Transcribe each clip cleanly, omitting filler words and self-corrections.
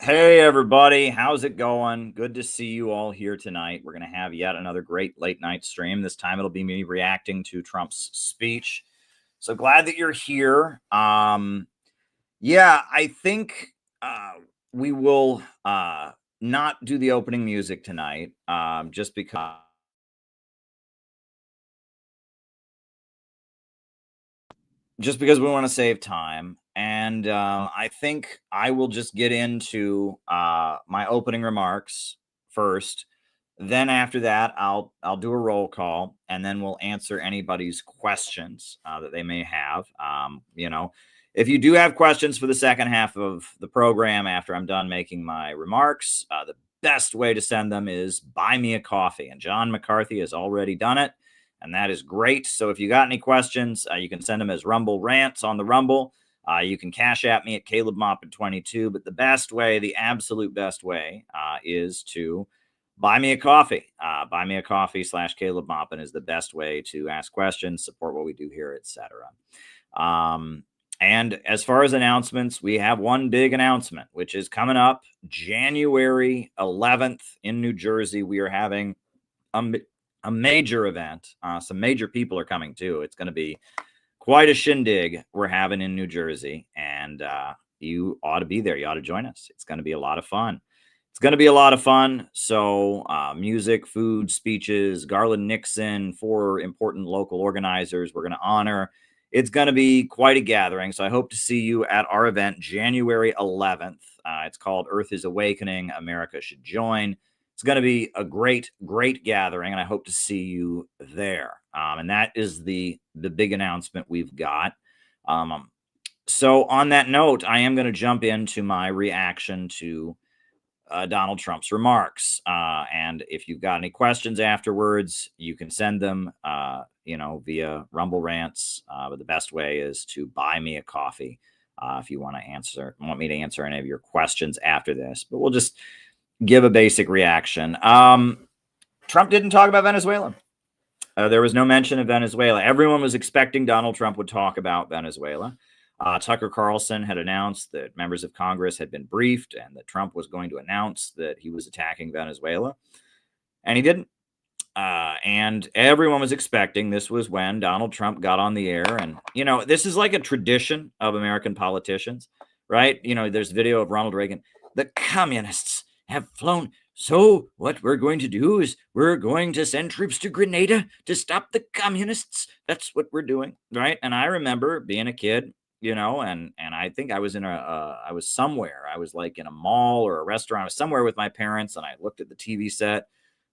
Hey, everybody. How's it going? Good to see you all here tonight. We're going to have yet another great late night stream. This time it'll be me reacting to Trump's speech. So glad that you're here. I think we will not do the opening music tonight just because we want to save time. And I think I will just get into my opening remarks first. Then after that, I'll do a roll call, and then we'll answer anybody's questions that they may have. If you do have questions for the second half of the program after I'm done making my remarks, the best way to send them is buy me a coffee. And John McCarthy has already done it, and that is great. So if you got any questions, you can send them as Rumble Rants on the Rumble. You can cash at me at Caleb Moppin 22, but the best way, the absolute best way, is to buy me a coffee. Buy me a coffee / Caleb Moppin is the best way to ask questions, support what we do here, etc. And as far as announcements, we have one big announcement, which is coming up January 11th in New Jersey. We are having a major event. Some major people are coming too. It's going to be quite a shindig we're having in New Jersey, and you ought to be there. You ought to join us. It's going to be a lot of fun. So music, food, speeches, Garland Nixon, 4 important local organizers we're going to honor. It's going to be quite a gathering. So I hope to see you at our event January 11th. It's called Earth is Awakening. America Should Join. It's going to be a great, great gathering, and I hope to see you there. And that is the big announcement we've got. So on that note, I am going to jump into my reaction to Donald Trump's remarks. And if you've got any questions afterwards, you can send them, via Rumble Rants. But the best way is to buy me a coffee if you want me to answer any of your questions after this. But we'll just give a basic reaction. Trump didn't talk about Venezuela. There was no mention of Venezuela. Everyone was expecting Donald Trump would talk about Venezuela. Tucker Carlson had announced that members of Congress had been briefed and that Trump was going to announce that he was attacking Venezuela. And he didn't. And everyone was expecting this was when Donald Trump got on the air. And, this is like a tradition of American politicians, right? There's video of Ronald Reagan. The communists have flown. So what we're going to do is we're going to send troops to Grenada to stop the communists. That's what we're doing, right? And I remember being a kid, and I think I was I was somewhere. I was like in a mall or a restaurant. I was somewhere with my parents, and I looked at the TV set.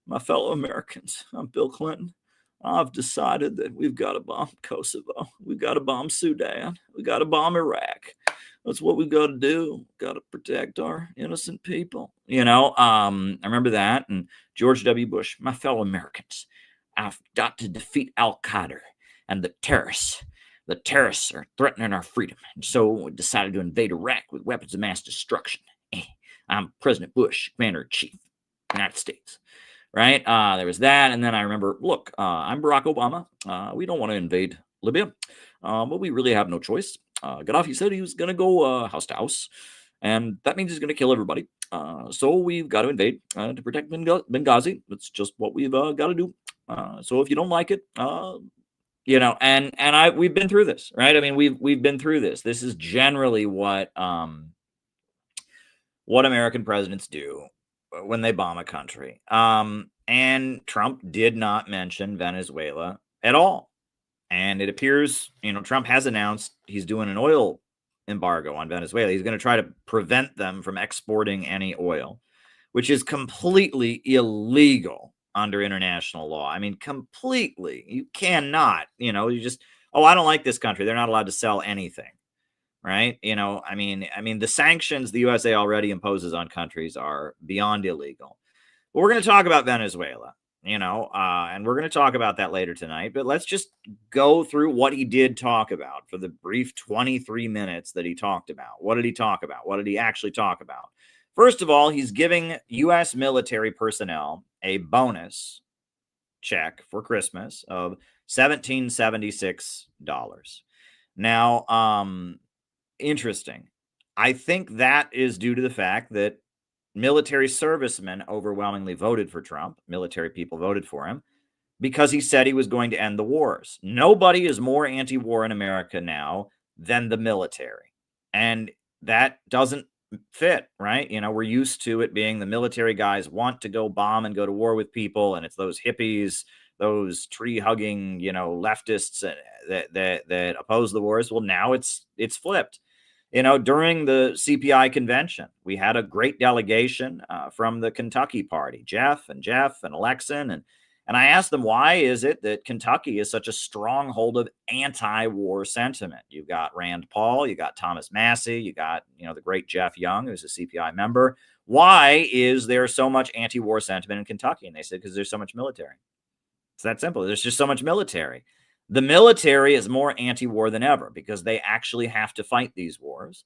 My fellow Americans, I'm Bill Clinton. I've decided that we've got to bomb Kosovo. We've got to bomb Sudan. We've got to bomb Iraq. That's what we've got to do. Got to protect our innocent people. I remember that. And George W. Bush, my fellow Americans, I've got to defeat Al-Qaeda and the terrorists. The terrorists are threatening our freedom. And so we decided to invade Iraq with weapons of mass destruction. I'm President Bush, Commander-in-Chief, United States. Right? There was that. And then I remember, look, I'm Barack Obama. We don't want to invade Libya, but we really have no choice. Gaddafi said he was going to go house to house, and that means he's going to kill everybody. So we've got to invade to protect Benghazi. That's just what we've got to do. So if you don't like it, we've been through this, right? I mean, we've been through this. This is generally what American presidents do when they bomb a country. And Trump did not mention Venezuela at all. And it appears, Trump has announced he's doing an oil embargo on Venezuela. He's going to try to prevent them from exporting any oil, which is completely illegal under international law. I mean, completely. You cannot, I don't like this country. They're not allowed to sell anything. Right? The sanctions the USA already imposes on countries are beyond illegal. But we're going to talk about Venezuela, and we're going to talk about that later tonight. But let's just go through what he did talk about for the brief 23 minutes that he talked about. What did he talk about? What did he actually talk about? First of all, he's giving U.S. military personnel a bonus check for Christmas of $1,776. Now, interesting. I think that is due to the fact that military servicemen overwhelmingly voted for Trump. Military people voted for him because he said he was going to end the wars. Nobody is more anti-war in America now than the military. And that doesn't fit, right? We're used to it being the military guys want to go bomb and go to war with people, and it's those hippies, those tree-hugging, leftists that oppose the wars. Well, now it's flipped. During the CPI convention, we had a great delegation from the Kentucky party, Jeff and Alexin, and I asked them, why is it that Kentucky is such a stronghold of anti-war sentiment? You've got Rand Paul, you got Thomas Massey, you got, the great Jeff Young, who's a CPI member. Why is there so much anti-war sentiment in Kentucky? And they said, because there's so much military. It's that simple. There's just so much military. The military is more anti-war than ever because they actually have to fight these wars.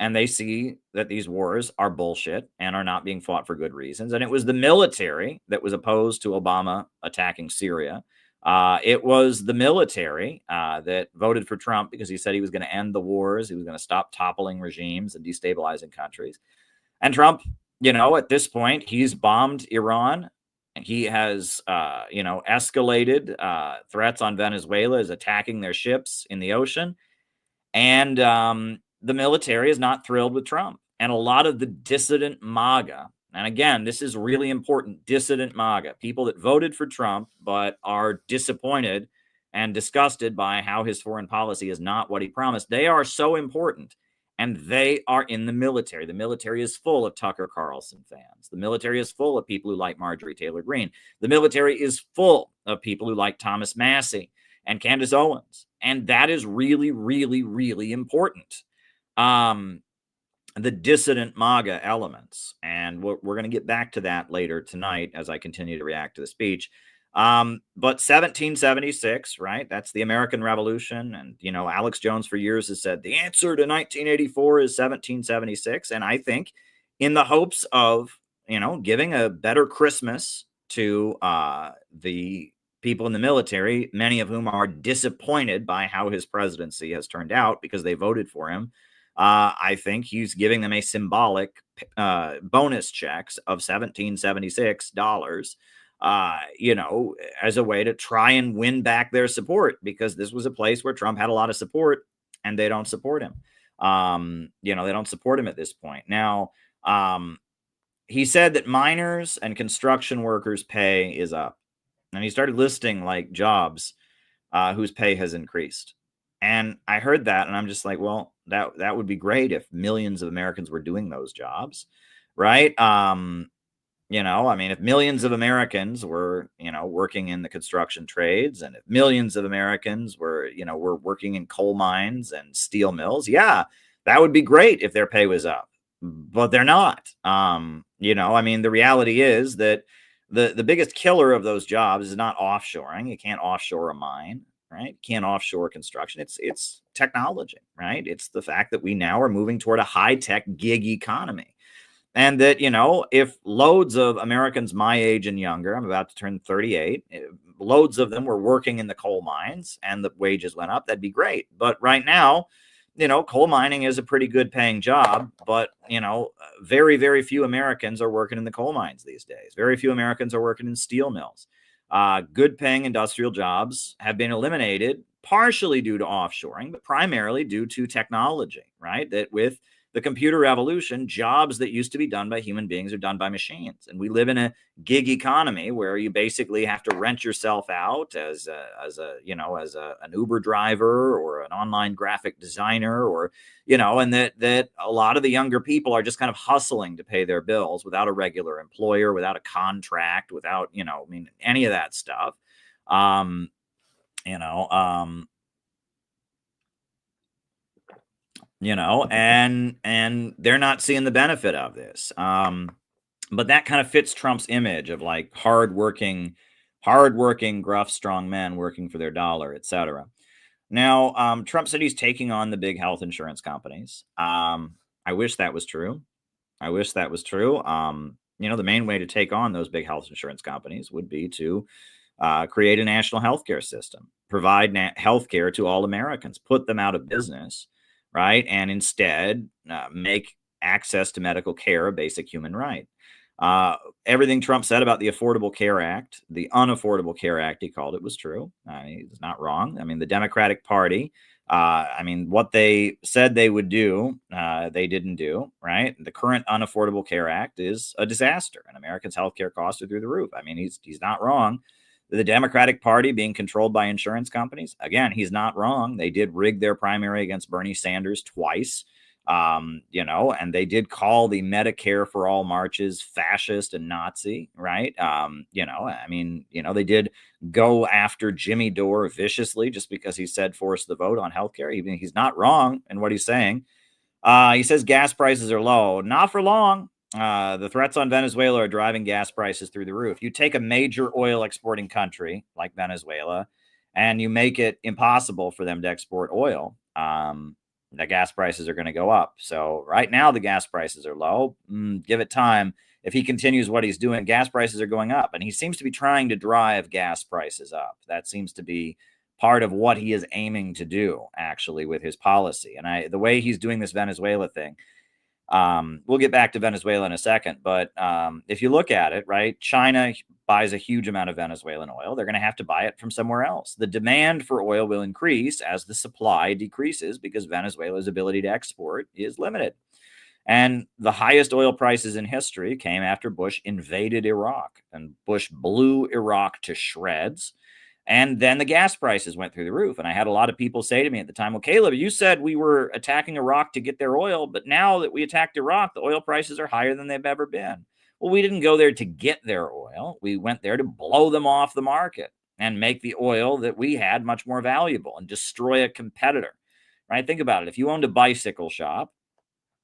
And they see that these wars are bullshit and are not being fought for good reasons. And it was the military that was opposed to Obama attacking Syria. It was the military that voted for Trump because he said he was going to end the wars. He was going to stop toppling regimes and destabilizing countries. And Trump, at this point, he's bombed Iran. He has, escalated threats on Venezuela, is attacking their ships in the ocean. And the military is not thrilled with Trump. And a lot of the dissident MAGA, and again, this is really important, dissident MAGA, people that voted for Trump but are disappointed and disgusted by how his foreign policy is not what he promised. They are so important. And they are in the military. The military is full of Tucker Carlson fans. The military is full of people who like Marjorie Taylor Greene. The military is full of people who like Thomas Massey and Candace Owens. And that is really, really, really important. The dissident MAGA elements. And we're going to get back to that later tonight as I continue to react to the speech. But 1776, right? That's the American Revolution. And, Alex Jones for years has said the answer to 1984 is 1776. And I think in the hopes of, giving a better Christmas to the people in the military, many of whom are disappointed by how his presidency has turned out because they voted for him. I think he's giving them a symbolic bonus checks of $1776. As a way to try and win back their support, because this was a place where Trump had a lot of support and they don't support him. They don't support him at this point. Now, he said that miners and construction workers' pay is up. And he started listing like jobs whose pay has increased. And I heard that and I'm just like, well, that would be great if millions of Americans were doing those jobs, right? If millions of Americans were, working in the construction trades, and if millions of Americans were, were working in coal mines and steel mills, yeah, that would be great if their pay was up, but they're not. The reality is that the biggest killer of those jobs is not offshoring. You can't offshore a mine, right? You can't offshore construction. It's technology, right? It's the fact that we now are moving toward a high-tech gig economy. And that, if loads of Americans my age and younger, I'm about to turn 38, loads of them were working in the coal mines and the wages went up, that'd be great. But right now, coal mining is a pretty good paying job, but, very, very few Americans are working in the coal mines these days. Very few Americans are working in steel mills. Good paying industrial jobs have been eliminated, partially due to offshoring, but primarily due to technology, right? That with the computer revolution, jobs that used to be done by human beings are done by machines. And we live in a gig economy where you basically have to rent yourself out as an Uber driver or an online graphic designer, or, and that a lot of the younger people are just kind of hustling to pay their bills without a regular employer, without a contract, without, any of that stuff. And they're not seeing the benefit of this. But that kind of fits Trump's image of like hardworking, gruff, strong men working for their dollar, etc. Now, Trump said he's taking on the big health insurance companies. I wish that was true. The main way to take on those big health insurance companies would be to create a national healthcare system, provide healthcare to all Americans, put them out of business, right? And instead make access to medical care a basic human right. Everything Trump said about the Affordable Care Act, the Unaffordable Care Act, he called it, was true. He's not wrong. I mean, the Democratic Party, what they said they would do, they didn't do, right? The current Unaffordable Care Act is a disaster, and Americans' healthcare costs are through the roof. I mean, he's not wrong. The Democratic Party being controlled by insurance companies, again, he's not wrong. They did rig their primary against Bernie Sanders twice. And they did call the Medicare for All marches fascist and Nazi, right? They did go after Jimmy Dore viciously just because he said force the vote on healthcare. Even he's not wrong in what he's saying. He says gas prices are low. Not for long. The threats on Venezuela are driving gas prices through the roof. You take a major oil exporting country like Venezuela and you make it impossible for them to export oil. The gas prices are going to go up. So right now the gas prices are low. Give it time. If he continues what he's doing, gas prices are going up. And he seems to be trying to drive gas prices up. That seems to be part of what he is aiming to do, actually, with his policy. And the way he's doing this Venezuela thing, we'll get back to Venezuela in a second. But if you look at it, right, China buys a huge amount of Venezuelan oil. They're going to have to buy it from somewhere else. The demand for oil will increase as the supply decreases because Venezuela's ability to export is limited. And the highest oil prices in history came after Bush invaded Iraq, and Bush blew Iraq to shreds. And then the gas prices went through the roof. And I had a lot of people say to me at the time, well, Caleb, you said we were attacking Iraq to get their oil, but now that we attacked Iraq, the oil prices are higher than they've ever been. Well, we didn't go there to get their oil. We went there to blow them off the market and make the oil that we had much more valuable and destroy a competitor, right? Think about it. If you owned a bicycle shop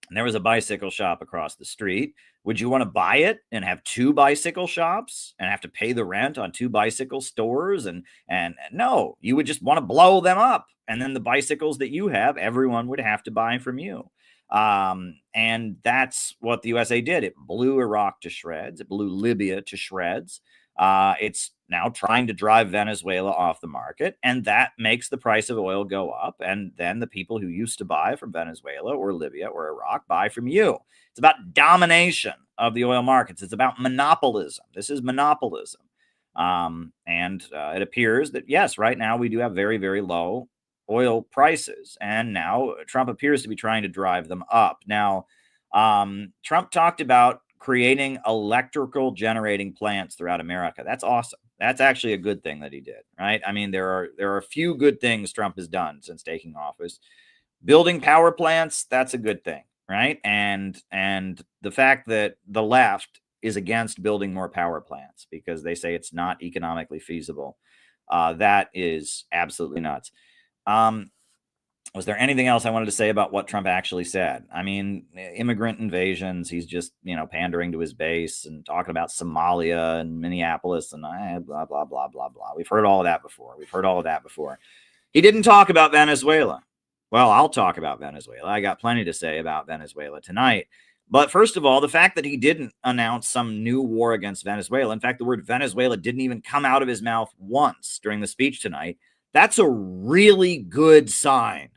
and there was a bicycle shop across the street, would you want to buy it and have two bicycle shops and have to pay the rent on two bicycle stores? And no, you would just want to blow them up. And then the bicycles that you have, everyone would have to buy from you. And that's what the USA did. It blew Iraq to shreds. It blew Libya to shreds. It's now trying to drive Venezuela off the market, and that makes the price of oil go up. And then the people who used to buy from Venezuela or Libya or Iraq buy from you. It's about domination of the oil markets. It's about monopolism. This is monopolism. It appears that, yes, right now we do have very, very low oil prices. And now Trump appears to be trying to drive them up. Now, Trump talked about creating electrical generating plants throughout America. That's awesome. That's actually a good thing that he did, right? I mean, there are a few good things Trump has done since taking office. Building power plants, that's a good thing, right? And the fact that the left is against building more power plants because they say it's not economically feasible, that is absolutely nuts. Was there anything else I wanted to say about what Trump actually said? I mean, immigrant invasions, he's just, pandering to his base and talking about Somalia and Minneapolis and blah, blah, blah, blah, blah. We've heard all of that before. He didn't talk about Venezuela. Well, I'll talk about Venezuela. I got plenty to say about Venezuela tonight. But first of all, the fact that he didn't announce some new war against Venezuela, in fact, the word Venezuela didn't even come out of his mouth once during the speech tonight, that's a really good sign.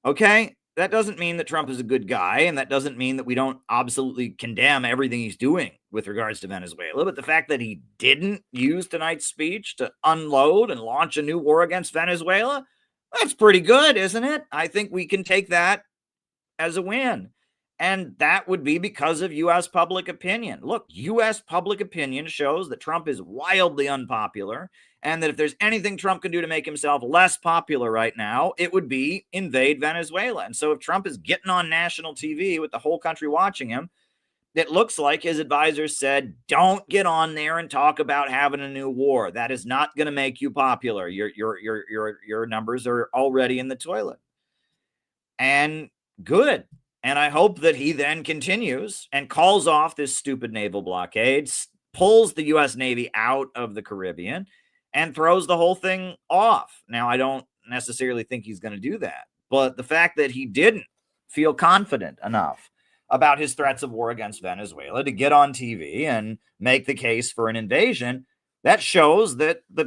Okay, that doesn't mean that Trump is a good guy, and that doesn't mean that we don't absolutely condemn everything he's doing with regards to Venezuela. But the fact that he didn't use tonight's speech to unload and launch a new war against Venezuela, that's pretty good, isn't it? I think we can take that as a win. And that would be because of U.S. public opinion. Look, U.S. public opinion shows that Trump is wildly unpopular, and that if there's anything Trump can do to make himself less popular right now, it would be invade Venezuela. And so if Trump is getting on national TV with the whole country watching him, it looks like his advisors said, don't get on there and talk about having a new war. That is not going to make you popular. Your numbers are already in the toilet. And good. And I hope that he then continues and calls off this stupid naval blockade, pulls the U.S. Navy out of the Caribbean, and throws the whole thing off. Now, I don't necessarily think he's going to do that. But the fact that he didn't feel confident enough about his threats of war against Venezuela to get on TV and make the case for an invasion, that shows that the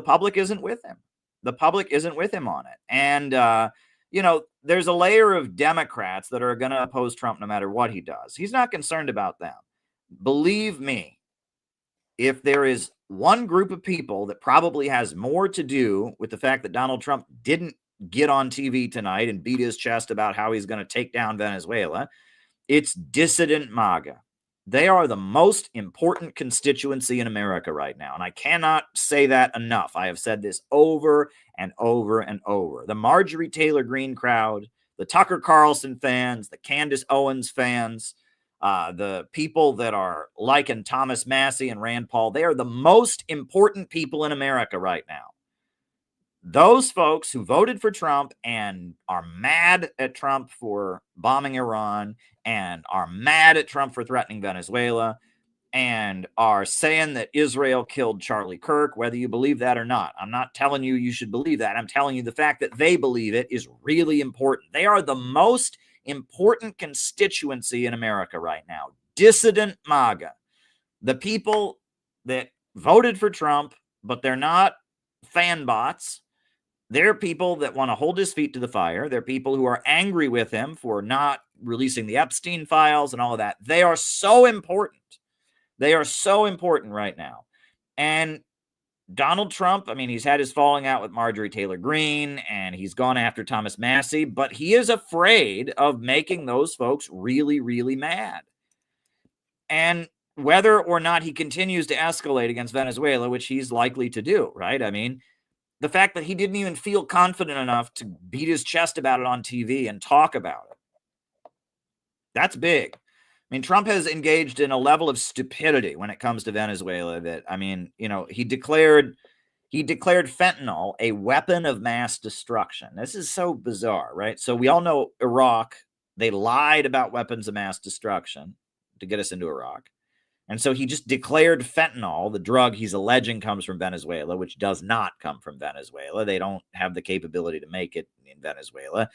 public isn't with him. The public isn't with him on it. And, there's a layer of Democrats that are going to oppose Trump no matter what he does. He's not concerned about them. Believe me, if there is one group of people that probably has more to do with the fact that Donald Trump didn't get on TV tonight and beat his chest about how he's going to take down Venezuela, it's dissident MAGA. They are the most important constituency in America right now. And I cannot say that enough. I have said this over and over and over. The Marjorie Taylor Greene crowd, the Tucker Carlson fans, the Candace Owens fans, the people that are liking Thomas Massie and Rand Paul, they are the most important people in America right now. Those folks who voted for Trump and are mad at Trump for bombing Iran and are mad at Trump for threatening Venezuela and are saying that Israel killed Charlie Kirk, whether you believe that or not. I'm not telling you you should believe that. I'm telling you the fact that they believe it is really important. They are the most important constituency in America right now. Dissident MAGA. The people that voted for Trump, but they're not fan bots. They're people that want to hold his feet to the fire. They're people who are angry with him for not releasing the Epstein files and all of that. They are so important. They are so important right now. And Donald Trump, I mean, he's had his falling out with Marjorie Taylor Greene and he's gone after Thomas Massie, but he is afraid of making those folks really, really mad. And whether or not he continues to escalate against Venezuela, which he's likely to do, right? I mean, the fact that he didn't even feel confident enough to beat his chest about it on TV and talk about it. That's big. I mean, Trump has engaged in a level of stupidity when it comes to Venezuela that, I mean, you know, he declared fentanyl a weapon of mass destruction. This is so bizarre, right? So we all know Iraq, they lied about weapons of mass destruction to get us into Iraq. And so he just declared fentanyl, the drug he's alleging comes from Venezuela, which does not come from Venezuela. They don't have the capability to make it in Venezuela.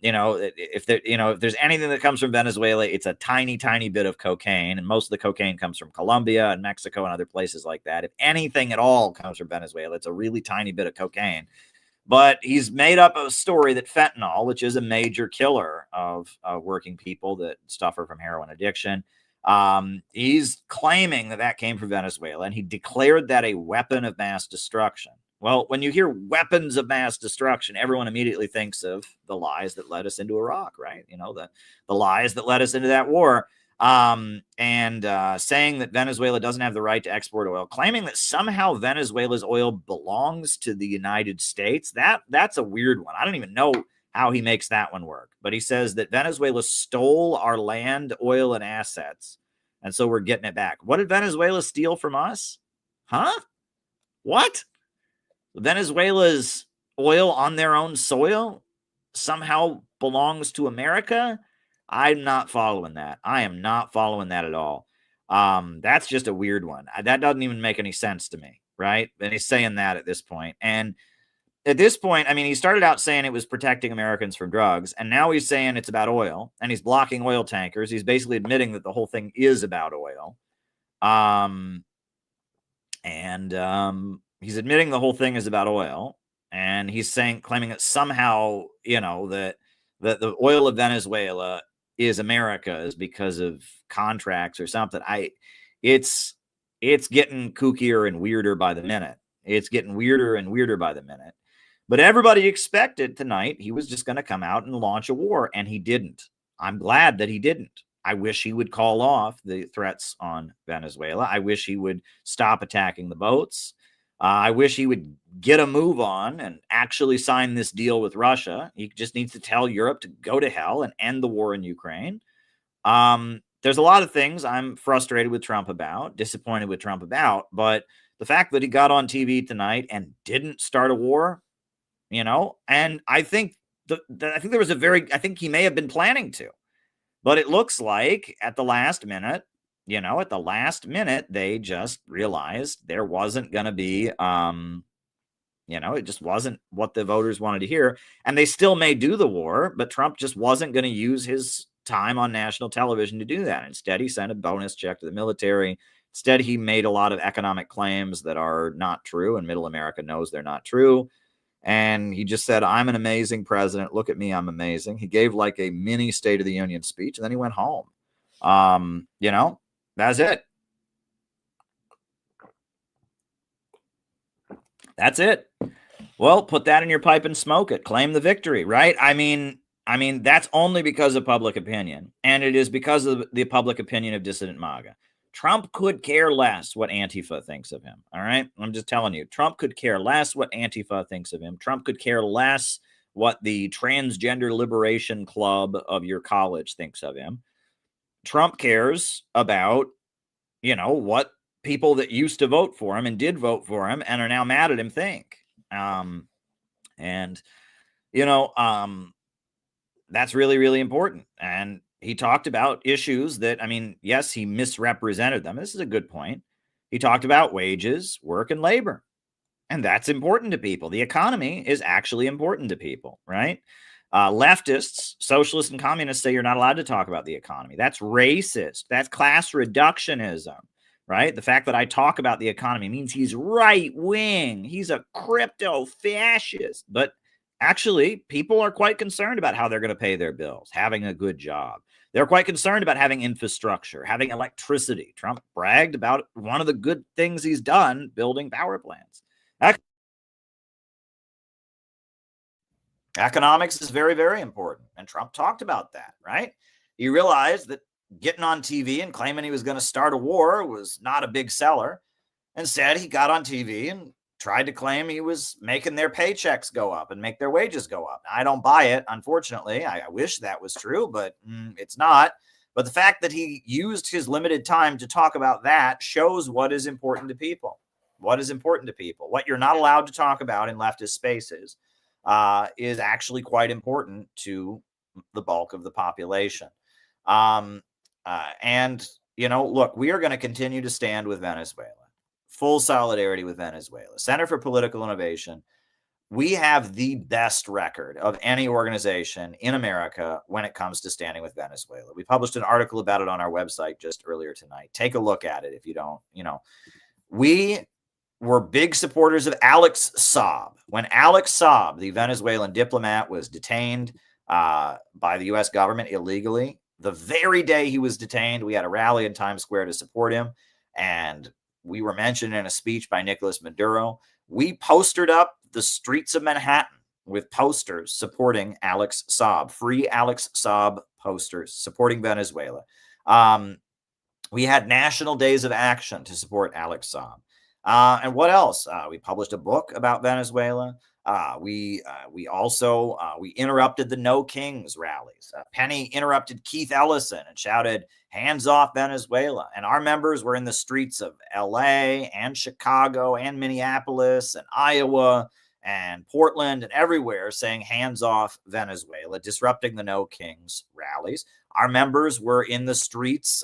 You know, if there's anything that comes from Venezuela, it's a tiny, tiny bit of cocaine. And most of the cocaine comes from Colombia and Mexico and other places like that. If anything at all comes from Venezuela, it's a really tiny bit of cocaine. But he's made up a story that fentanyl, which is a major killer of working people that suffer from heroin addiction, he's claiming that came from Venezuela, and he declared that a weapon of mass destruction. Well, when you hear weapons of mass destruction, everyone immediately thinks of the lies that led us into Iraq, right? You know, the lies that led us into that war. Saying that Venezuela doesn't have the right to export oil, claiming that somehow Venezuela's oil belongs to the United States. That's a weird one. I don't even know how he makes that one work. But he says that Venezuela stole our land, oil, and assets, and so we're getting it back. What did Venezuela steal from us? Huh? What? Venezuela's oil on their own soil somehow belongs to America? I'm not following that. I am not following that at all. That's just a weird one. That doesn't even make any sense to me, right? And he's saying that at this point. And at this point, I mean, he started out saying it was protecting Americans from drugs, and now he's saying it's about oil, and he's blocking oil tankers. He's basically admitting that the whole thing is about oil. He's admitting the whole thing is about oil, and he's claiming that somehow, you know, that the oil of Venezuela is America's because of contracts or something. It's getting kookier and weirder by the minute. It's getting weirder and weirder by the minute. But everybody expected tonight he was just going to come out and launch a war, and he didn't. I'm glad that he didn't. I wish he would call off the threats on Venezuela. I wish he would stop attacking the boats. I wish he would get a move on and actually sign this deal with Russia. He just needs to tell Europe to go to hell and end the war in Ukraine. There's a lot of things I'm frustrated with Trump about, disappointed with Trump about, but the fact that he got on TV tonight and didn't start a war, you know, and I think I think he may have been planning to, but it looks like at the last minute, they just realized there wasn't going to be, it just wasn't what the voters wanted to hear. And they still may do the war, but Trump just wasn't going to use his time on national television to do that. Instead, he sent a bonus check to the military. Instead, he made a lot of economic claims that are not true, and middle America knows they're not true. And he just said, I'm an amazing president. Look at me. I'm amazing. He gave like a mini State of the Union speech, and then he went home. That's it. That's it. Well, put that in your pipe and smoke it. Claim the victory, right? I mean, that's only because of public opinion. And it is because of the public opinion of dissident MAGA. Trump could care less what Antifa thinks of him. All right. I'm just telling you, Trump could care less what Antifa thinks of him. Trump could care less what the Transgender Liberation Club of your college thinks of him. Trump cares about, what people that used to vote for him and did vote for him and are now mad at him think. That's really, really important. And he talked about issues that, yes, he misrepresented them. This is a good point. He talked about wages, work, and labor. And that's important to people. The economy is actually important to people, right? Leftists, socialists, and communists say you're not allowed to talk about the economy. That's racist. That's class reductionism, right? The fact that I talk about the economy means he's right wing. He's a crypto fascist. But actually, people are quite concerned about how they're going to pay their bills, having a good job. They're quite concerned about having infrastructure, having electricity. Trump bragged about one of the good things he's done, building power plants. Economics is very, very important. And Trump talked about that, right? He realized that getting on TV and claiming he was going to start a war was not a big seller. Instead, he got on TV and tried to claim he was making their paychecks go up and make their wages go up. I don't buy it, unfortunately. I wish that was true, but it's not. But the fact that he used his limited time to talk about that shows what is important to people. What is important to people. What you're not allowed to talk about in leftist spaces is actually quite important to the bulk of the population. Look, we are going to continue to stand with Venezuela. Full solidarity with Venezuela. Center for Political Innovation. We have the best record of any organization in America when it comes to standing with Venezuela. We published an article about it on our website just earlier tonight. Take a look at it if you don't, We were big supporters of Alex Saab. When Alex Saab, the Venezuelan diplomat, was detained by the U.S. government illegally, the very day he was detained, we had a rally in Times Square to support him. And we were mentioned in a speech by Nicolas Maduro. We postered up the streets of Manhattan with posters supporting Alex Saab, free Alex Saab posters supporting Venezuela. We had national days of action to support Alex Saab. And what else? We published a book about Venezuela. We interrupted the No Kings rallies. Penny interrupted Keith Ellison and shouted, "Hands off Venezuela." And our members were in the streets of LA and Chicago and Minneapolis and Iowa and Portland and everywhere saying, "Hands off Venezuela," disrupting the No Kings rallies. Our members were in the streets,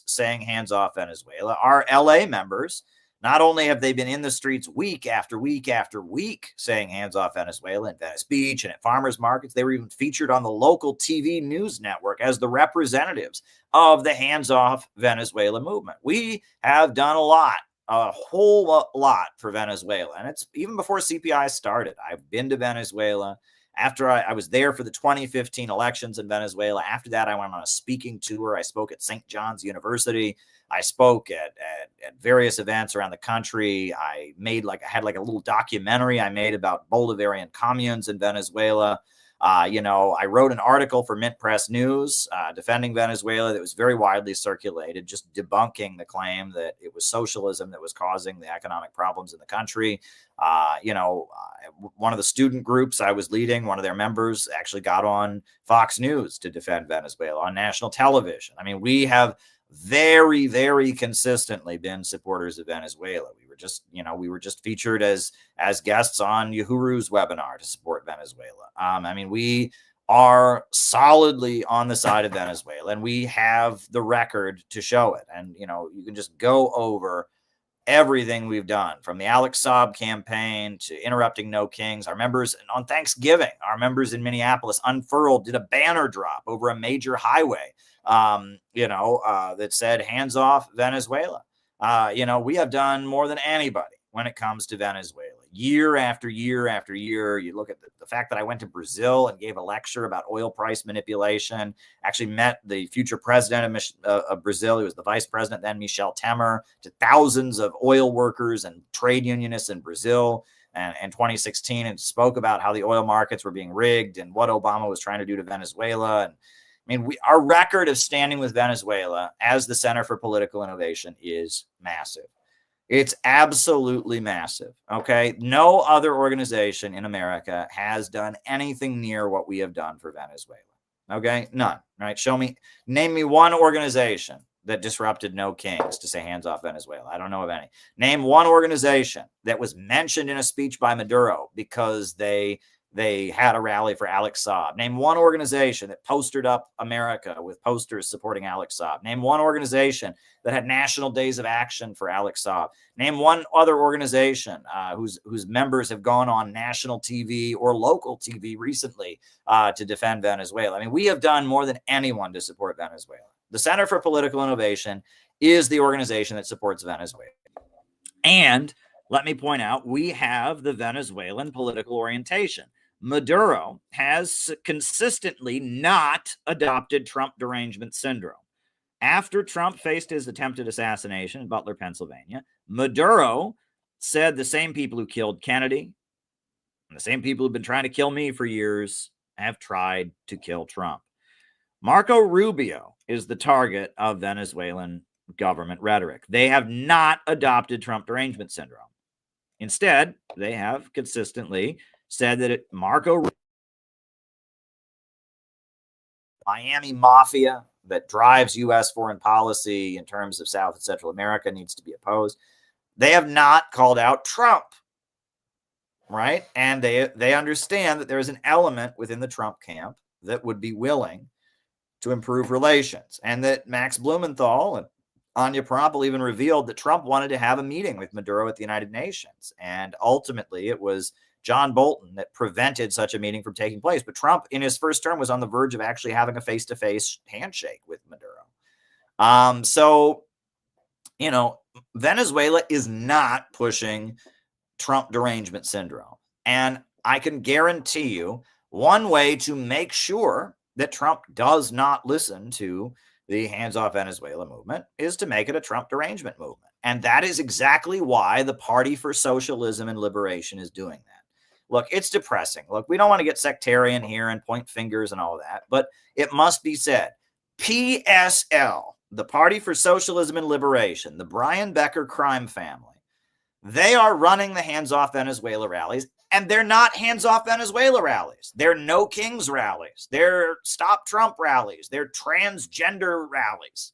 saying, "Hands off Venezuela." Our LA members, not only have they been in the streets week after week after week saying "Hands off Venezuela" in Venice Beach and at farmers markets, they were even featured on the local TV news network as the representatives of the Hands Off Venezuela movement. We have done a whole lot for Venezuela. And it's even before CPI started. I've been to Venezuela. After I was there for the 2015 elections in Venezuela. After that, I went on a speaking tour. I spoke at St. John's University. I spoke at various events around the country. I had a little documentary I made about Bolivarian communes in Venezuela. I wrote an article for Mint Press News defending Venezuela that was very widely circulated, just debunking the claim that it was socialism that was causing the economic problems in the country. One of the student groups I was leading, one of their members actually got on Fox News to defend Venezuela on national television. We have very, very consistently been supporters of Venezuela. We were just featured as guests on Uhuru's webinar to support Venezuela. We are solidly on the side of Venezuela, and we have the record to show it. And, you can just go over everything we've done, from the Alex Saab campaign to interrupting No Kings. Our members on Thanksgiving, our members in Minneapolis unfurled, did a banner drop over a major highway, that said "Hands off Venezuela." We have done more than anybody when it comes to Venezuela. year after year after year. You look at the fact that I went to Brazil and gave a lecture about oil price manipulation, actually met the future president of Brazil. He was the vice president then, Michel Temer, to thousands of oil workers and trade unionists in Brazil in 2016, and spoke about how the oil markets were being rigged and what Obama was trying to do to Venezuela. And I mean, our record of standing with Venezuela as the Center for Political Innovation is massive. It's absolutely massive. Okay. No other organization in America has done anything near what we have done for Venezuela. Okay. None. Right. Name me one organization that disrupted No Kings to say hands off Venezuela. I don't know of any. Name one organization that was mentioned in a speech by Maduro because they had a rally for Alex Saab. Name one organization that postered up America with posters supporting Alex Saab. Name one organization that had national days of action for Alex Saab. Name one other organization whose members have gone on national TV or local TV recently to defend Venezuela. I mean, we have done more than anyone to support Venezuela. The Center for Political Innovation is the organization that supports Venezuela. And let me point out, we have the Venezuelan political orientation. Maduro has consistently not adopted Trump derangement syndrome. After Trump faced his attempted assassination in Butler, Pennsylvania, Maduro said the same people who killed Kennedy and the same people who've been trying to kill me for years have tried to kill Trump. Marco Rubio is the target of Venezuelan government rhetoric. They have not adopted Trump derangement syndrome. Instead, they have consistently said that Miami mafia that drives U.S. foreign policy in terms of South and Central America needs to be opposed. They have not called out Trump, right? And they understand that there is an element within the Trump camp that would be willing to improve relations, and that Max Blumenthal and Anya Parampil even revealed that Trump wanted to have a meeting with Maduro at the United Nations. And ultimately, it was John Bolton that prevented such a meeting from taking place. But Trump, in his first term, was on the verge of actually having a face-to-face handshake with Maduro. So, you know, Venezuela is not pushing Trump derangement syndrome. And I can guarantee you one way to make sure that Trump does not listen to the hands-off Venezuela movement is to make it a Trump derangement movement. And that is exactly why the Party for Socialism and Liberation is doing that. Look, it's depressing. Look, we don't want to get sectarian here and point fingers and all that, but it must be said. PSL, the Party for Socialism and Liberation, the Brian Becker crime family, they are running the hands-off Venezuela rallies, and they're not hands-off Venezuela rallies. They're No Kings rallies. They're Stop Trump rallies. They're transgender rallies.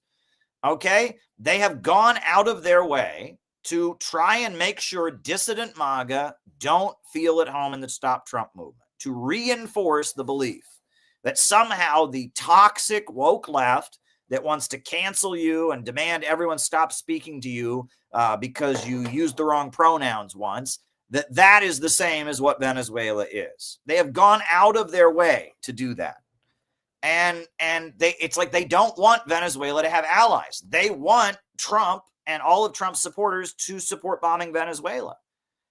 Okay? They have gone out of their way to try and make sure dissident MAGA don't feel at home in the Stop Trump movement, to reinforce the belief that somehow the toxic woke left that wants to cancel you and demand everyone stop speaking to you because you used the wrong pronouns once, that is the same as what Venezuela is. They have gone out of their way to do that. And it's like they don't want Venezuela to have allies. They want Trump and all of Trump's supporters to support bombing Venezuela.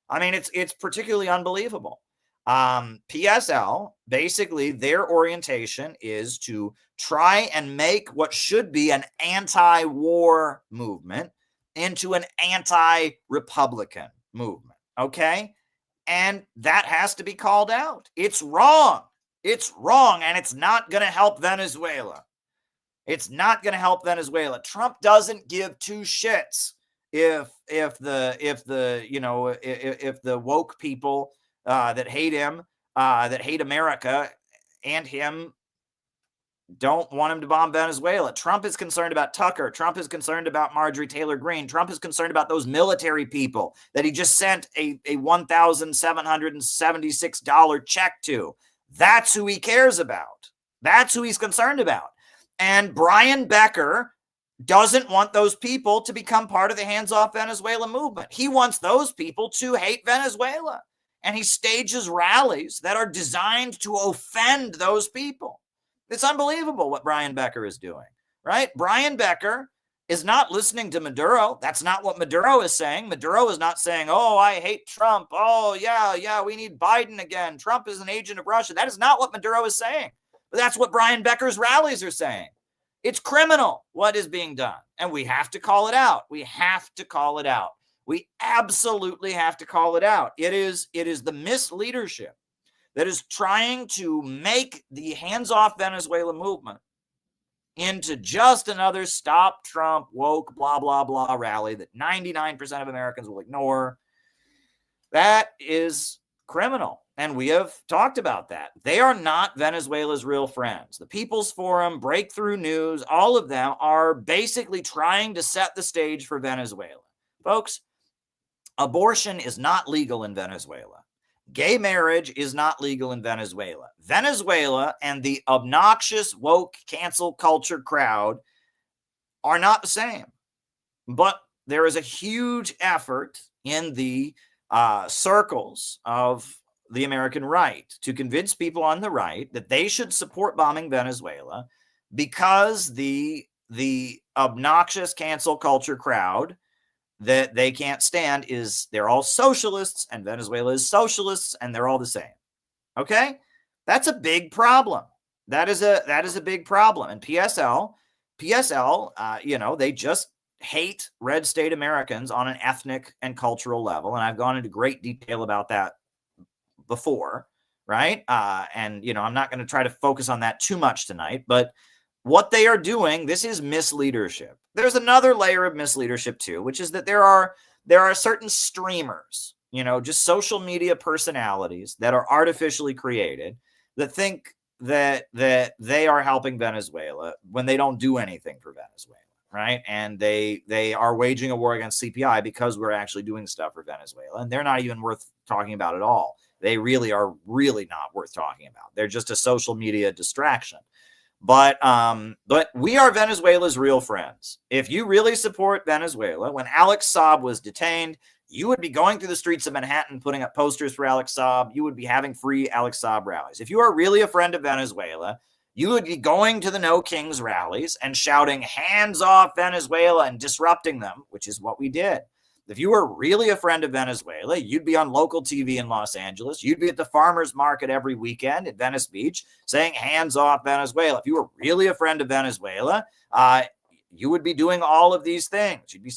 I mean, it's particularly unbelievable. PSL, basically their orientation is to try and make what should be an anti-war movement into an anti-Republican movement. Okay? And that has to be called out. It's wrong. It's wrong, and it's not going to help Venezuela. It's not going to help Venezuela. Trump doesn't give two shits if the woke people that hate him, that hate America and him, don't want him to bomb Venezuela. Trump is concerned about Tucker. Trump is concerned about Marjorie Taylor Greene. Trump is concerned about those military people that he just sent a $1,776 check to. That's who he cares about. That's who he's concerned about. And Brian Becker doesn't want those people to become part of the hands-off Venezuela movement. He wants those people to hate Venezuela. And he stages rallies that are designed to offend those people. It's unbelievable what Brian Becker is doing, right? Brian Becker is not listening to Maduro. That's not what Maduro is saying. Maduro is not saying, oh, I hate Trump. Oh, yeah, we need Biden again. Trump is an agent of Russia. That is not what Maduro is saying. But that's what Brian Becker's rallies are saying. It's criminal what is being done. And we have to call it out. We have to call it out. We absolutely have to call it out. It is the misleadership that is trying to make the hands-off Venezuela movement into just another stop Trump, woke, blah, blah, blah rally that 99% of Americans will ignore. That is criminal. And we have talked about that. They are not Venezuela's real friends. The People's Forum, Breakthrough News, all of them are basically trying to set the stage for Venezuela. Folks, abortion is not legal in Venezuela. Gay marriage is not legal in Venezuela. Venezuela and the obnoxious, woke, cancel culture crowd are not the same. But there is a huge effort in the circles of the American right to convince people on the right that they should support bombing Venezuela because the obnoxious cancel culture crowd that they can't stand is they're all socialists and Venezuela is socialists and they're all the same. Okay? That's a big problem. That is a big problem. And PSL, they just hate red state Americans on an ethnic and cultural level. And I've gone into great detail about that before, right? I'm not going to try to focus on that too much tonight, but what they are doing, this is misleadership. There's another layer of misleadership too, which is that there are certain streamers, just social media personalities that are artificially created that think that they are helping Venezuela when they don't do anything for Venezuela, right? And they are waging a war against CPI because we're actually doing stuff for Venezuela, and they're not even worth talking about at all. They really are not worth talking about. They're just a social media distraction. But we are Venezuela's real friends. If you really support Venezuela, when Alex Saab was detained, you would be going through the streets of Manhattan, putting up posters for Alex Saab. You would be having free Alex Saab rallies. If you are really a friend of Venezuela, you would be going to the No Kings rallies and shouting hands off Venezuela and disrupting them, which is what we did. If you were really a friend of Venezuela, you'd be on local TV in Los Angeles. You'd be at the farmers market every weekend at Venice Beach saying hands off Venezuela. If you were really a friend of Venezuela, you would be doing all of these things. You'd be,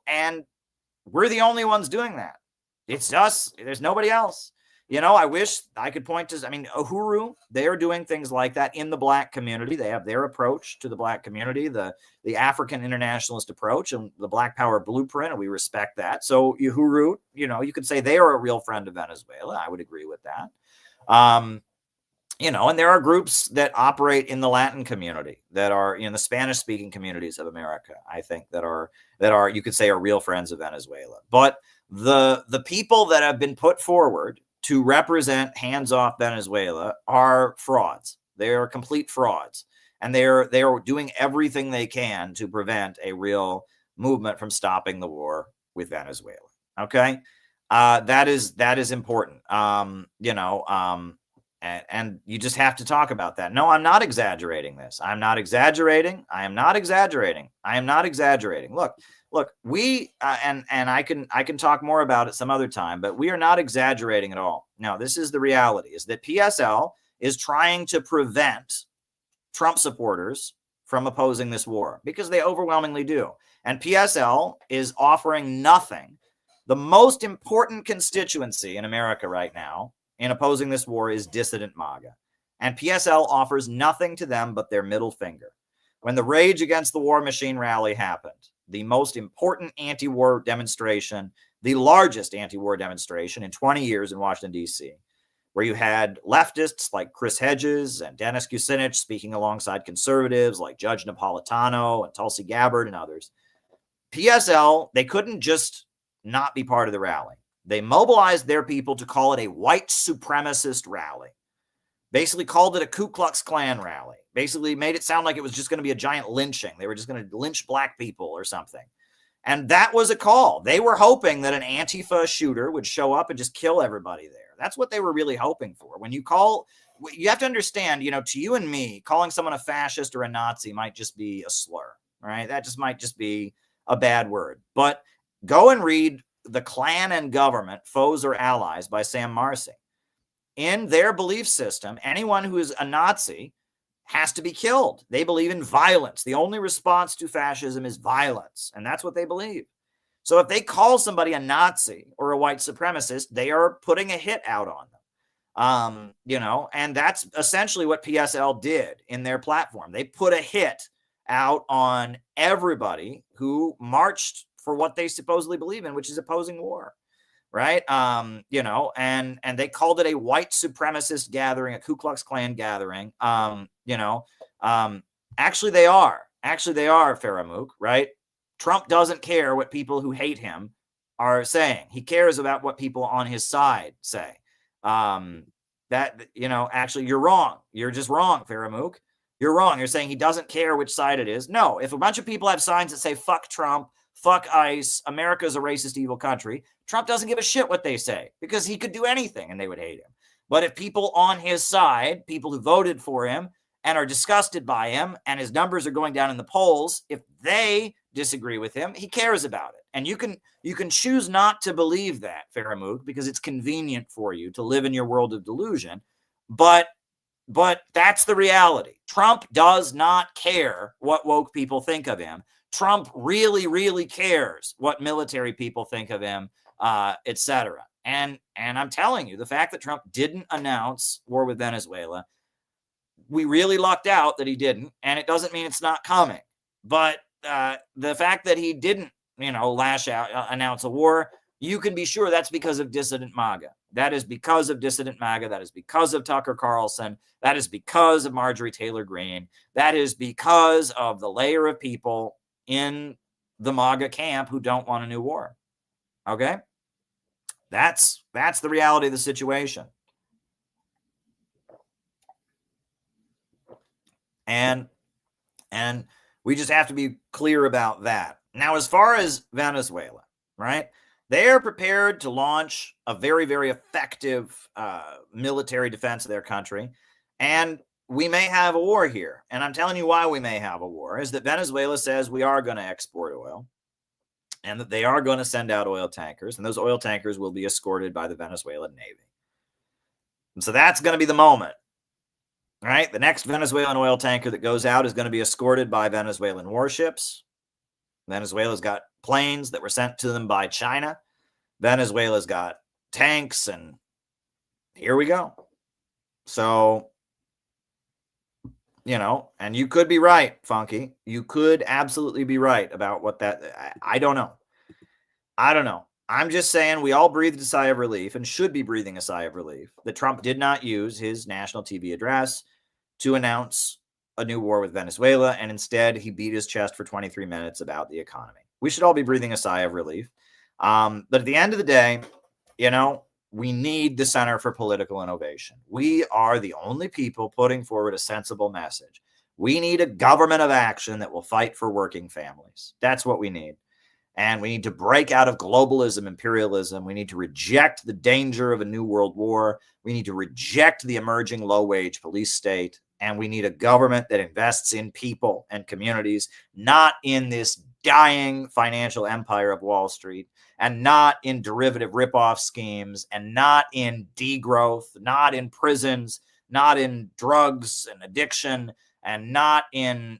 and we're the only ones doing that. It's us. There's nobody else. I wish I could point to, Uhuru, they are doing things like that in the Black community. They have their approach to the Black community, the African internationalist approach and the Black Power blueprint, and we respect that. So Uhuru, you could say they are a real friend of Venezuela. I would agree with that. And there are groups that operate in the Latin community that are, the Spanish-speaking communities of America, I think, that are, you could say, are real friends of Venezuela. But the people that have been put forward to represent hands-off Venezuela are frauds. They are complete frauds. And they are doing everything they can to prevent a real movement from stopping the war with Venezuela. Okay? That is important. And you just have to talk about that. No, I'm not exaggerating this. I'm not exaggerating. I am not exaggerating. I am not exaggerating. Look, we and I can talk more about it some other time, but we are not exaggerating at all. No, this is the reality, is that PSL is trying to prevent Trump supporters from opposing this war because they overwhelmingly do. And PSL is offering nothing. The most important constituency in America right now in opposing this war is dissident MAGA. And PSL offers nothing to them but their middle finger. When the Rage Against the War Machine rally happened, the most important anti-war demonstration, the largest anti-war demonstration in 20 years in Washington, D.C., where you had leftists like Chris Hedges and Dennis Kucinich speaking alongside conservatives like Judge Napolitano and Tulsi Gabbard and others. PSL, they couldn't just not be part of the rally. They mobilized their people to call it a white supremacist rally. Basically called it a Ku Klux Klan rally. Basically made it sound like it was just going to be a giant lynching. They were just going to lynch black people or something. And that was a call. They were hoping that an Antifa shooter would show up and just kill everybody there. That's what they were really hoping for. When you have to understand, to you and me, calling someone a fascist or a Nazi might just be a slur. right? That just might just be a bad word. But go and read The Klan and Government, Foes or Allies by Sam Marcy. In their belief system, anyone who is a Nazi has to be killed. They believe in violence. The only response to fascism is violence, and that's what they believe. So if they call somebody a Nazi or a white supremacist, they are putting a hit out on them. And that's essentially what PSL did in their platform. They put a hit out on everybody who marched for what they supposedly believe in, which is opposing war. Right. And they called it a white supremacist gathering, a Ku Klux Klan gathering. Actually they are, Faramuk, right? Trump doesn't care what people who hate him are saying. He cares about what people on his side say. Actually you're wrong. You're just wrong, Faramuk. You're wrong. You're saying he doesn't care which side it is. No, if a bunch of people have signs that say, fuck Trump, fuck ICE, America's a racist, evil country, Trump doesn't give a shit what they say because he could do anything and they would hate him. But if people on his side, people who voted for him and are disgusted by him and his numbers are going down in the polls, if they disagree with him, he cares about it. And you can choose not to believe that, Faramuk, because it's convenient for you to live in your world of delusion. But that's the reality. Trump does not care what woke people think of him. Trump really, really cares what military people think of him, etc. And I'm telling you, the fact that Trump didn't announce war with Venezuela, we really lucked out that he didn't, and it doesn't mean it's not coming. But the fact that he didn't, lash out, announce a war, you can be sure that's because of dissident MAGA. That is because of dissident MAGA. That is because of Tucker Carlson. That is because of Marjorie Taylor Greene. That is because of the layer of people in the MAGA camp who don't want a new war. Okay? That's the reality of the situation. And we just have to be clear about that. Now, as far as Venezuela, right? They are prepared to launch a very, very effective military defense of their country. And we may have a war here. And I'm telling you why we may have a war is that Venezuela says we are going to export oil and that they are going to send out oil tankers. And those oil tankers will be escorted by the Venezuelan Navy. And so that's going to be the moment, right? The next Venezuelan oil tanker that goes out is going to be escorted by Venezuelan warships. Venezuela's got planes that were sent to them by China. Venezuela's got tanks, and here we go. So, and you could be right, Funky. You could absolutely be right about what that, I don't know. I'm just saying we all breathed a sigh of relief and should be breathing a sigh of relief that Trump did not use his national TV address to announce a new war with Venezuela, and instead he beat his chest for 23 minutes about the economy. We should all be breathing a sigh of relief. But at the end of the day, we need the Center for Political Innovation. We are the only people putting forward a sensible message. We need a government of action that will fight for working families. That's what we need. And we need to break out of globalism, imperialism. We need to reject the danger of a new world war. We need to reject the emerging low-wage police state. And we need a government that invests in people and communities, not in this dying financial empire of Wall Street, and not in derivative ripoff schemes, and not in degrowth, not in prisons, not in drugs and addiction, and not in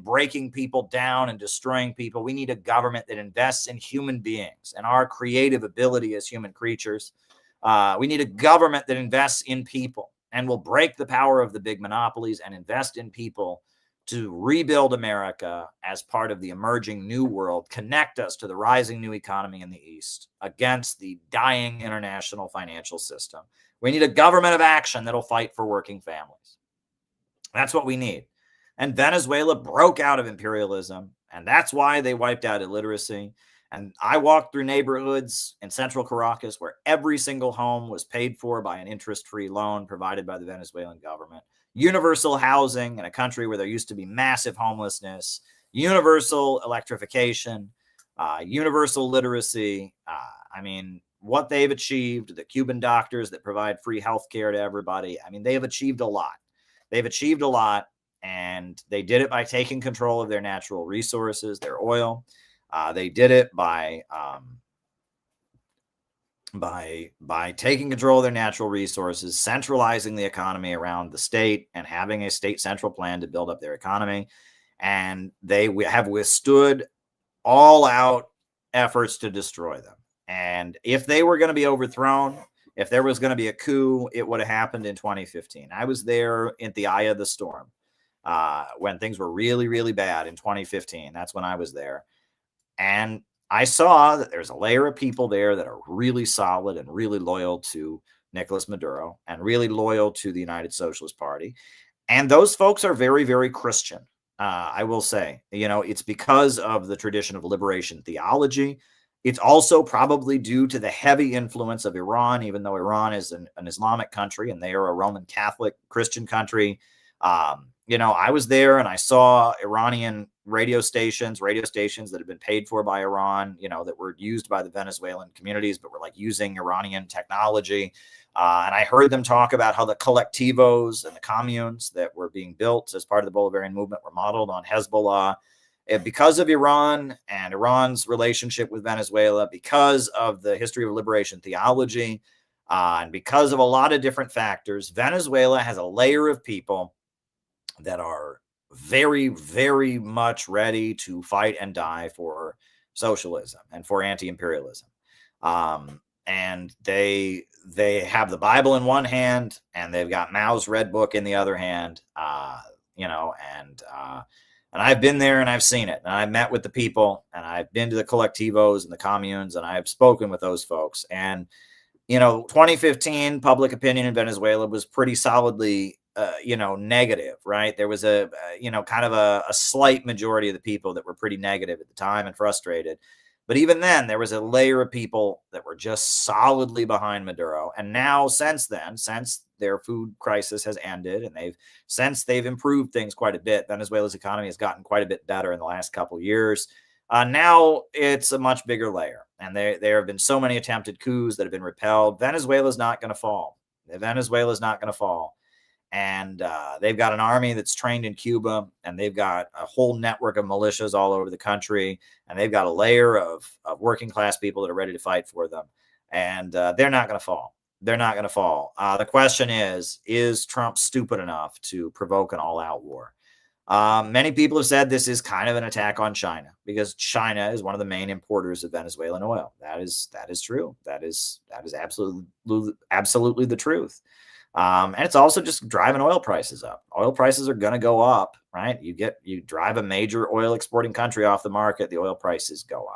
breaking people down and destroying people. We need a government that invests in human beings and our creative ability as human creatures. We need a government that invests in people and will break the power of the big monopolies and invest in people to rebuild America as part of the emerging new world, connect us to the rising new economy in the East against the dying international financial system. We need a government of action that'll fight for working families. That's what we need. And Venezuela broke out of imperialism, and that's why they wiped out illiteracy. And I walked through neighborhoods in central Caracas where every single home was paid for by an interest-free loan provided by the Venezuelan government. Universal housing in a country where there used to be massive homelessness, universal electrification, universal literacy. What they've achieved, the Cuban doctors that provide free health care to everybody. They have achieved a lot. They've achieved a lot. And they did it by taking control of their natural resources, their oil. They did it by taking control of their natural resources, centralizing the economy around the state, and having a state central plan to build up their economy. And they have withstood all out efforts to destroy them. And if they were going to be overthrown, if there was going to be a coup, it would have happened in 2015. I was there in the eye of the storm when things were really, really bad in 2015. That's when I was there. And I saw that there's a layer of people there that are really solid and really loyal to Nicolas Maduro and really loyal to the United Socialist Party. And those folks are very, very Christian. I will say, it's because of the tradition of liberation theology. It's also probably due to the heavy influence of Iran, even though Iran is an Islamic country and they are a Roman Catholic Christian country. I was there and I saw Iranian radio stations that had been paid for by Iran, that were used by the Venezuelan communities, but were like using Iranian technology. And I heard them talk about how the collectivos and the communes that were being built as part of the Bolivarian movement were modeled on Hezbollah. And because of Iran and Iran's relationship with Venezuela, because of the history of liberation theology, and because of a lot of different factors, Venezuela has a layer of people that are very, very much ready to fight and die for socialism and for anti-imperialism. And they have the Bible in one hand and they've got Mao's Red Book in the other hand, and I've been there and I've seen it, and I've met with the people, and I've been to the collectivos and the communes, and I've spoken with those folks. And 2015 public opinion in Venezuela was pretty solidly negative, right? There was kind of a slight majority of the people that were pretty negative at the time and frustrated. But even then, there was a layer of people that were just solidly behind Maduro. And now, since then, since their food crisis has ended and they've improved things quite a bit, Venezuela's economy has gotten quite a bit better in the last couple of years. Now it's a much bigger layer. And there have been so many attempted coups that have been repelled. Venezuela's not going to fall. Venezuela's not going to fall. And they've got an army that's trained in Cuba, and they've got a whole network of militias all over the country, and they've got a layer of working class people that are ready to fight for them. And they're not going to fall. They're not going to fall. The question is Trump stupid enough to provoke an all-out war? Many people have said this is kind of an attack on China, because China is one of the main importers of Venezuelan oil. That is true. That is absolutely the truth. And it's also just driving oil prices up. Oil prices are going to go up, right? You drive a major oil exporting country off the market, the oil prices go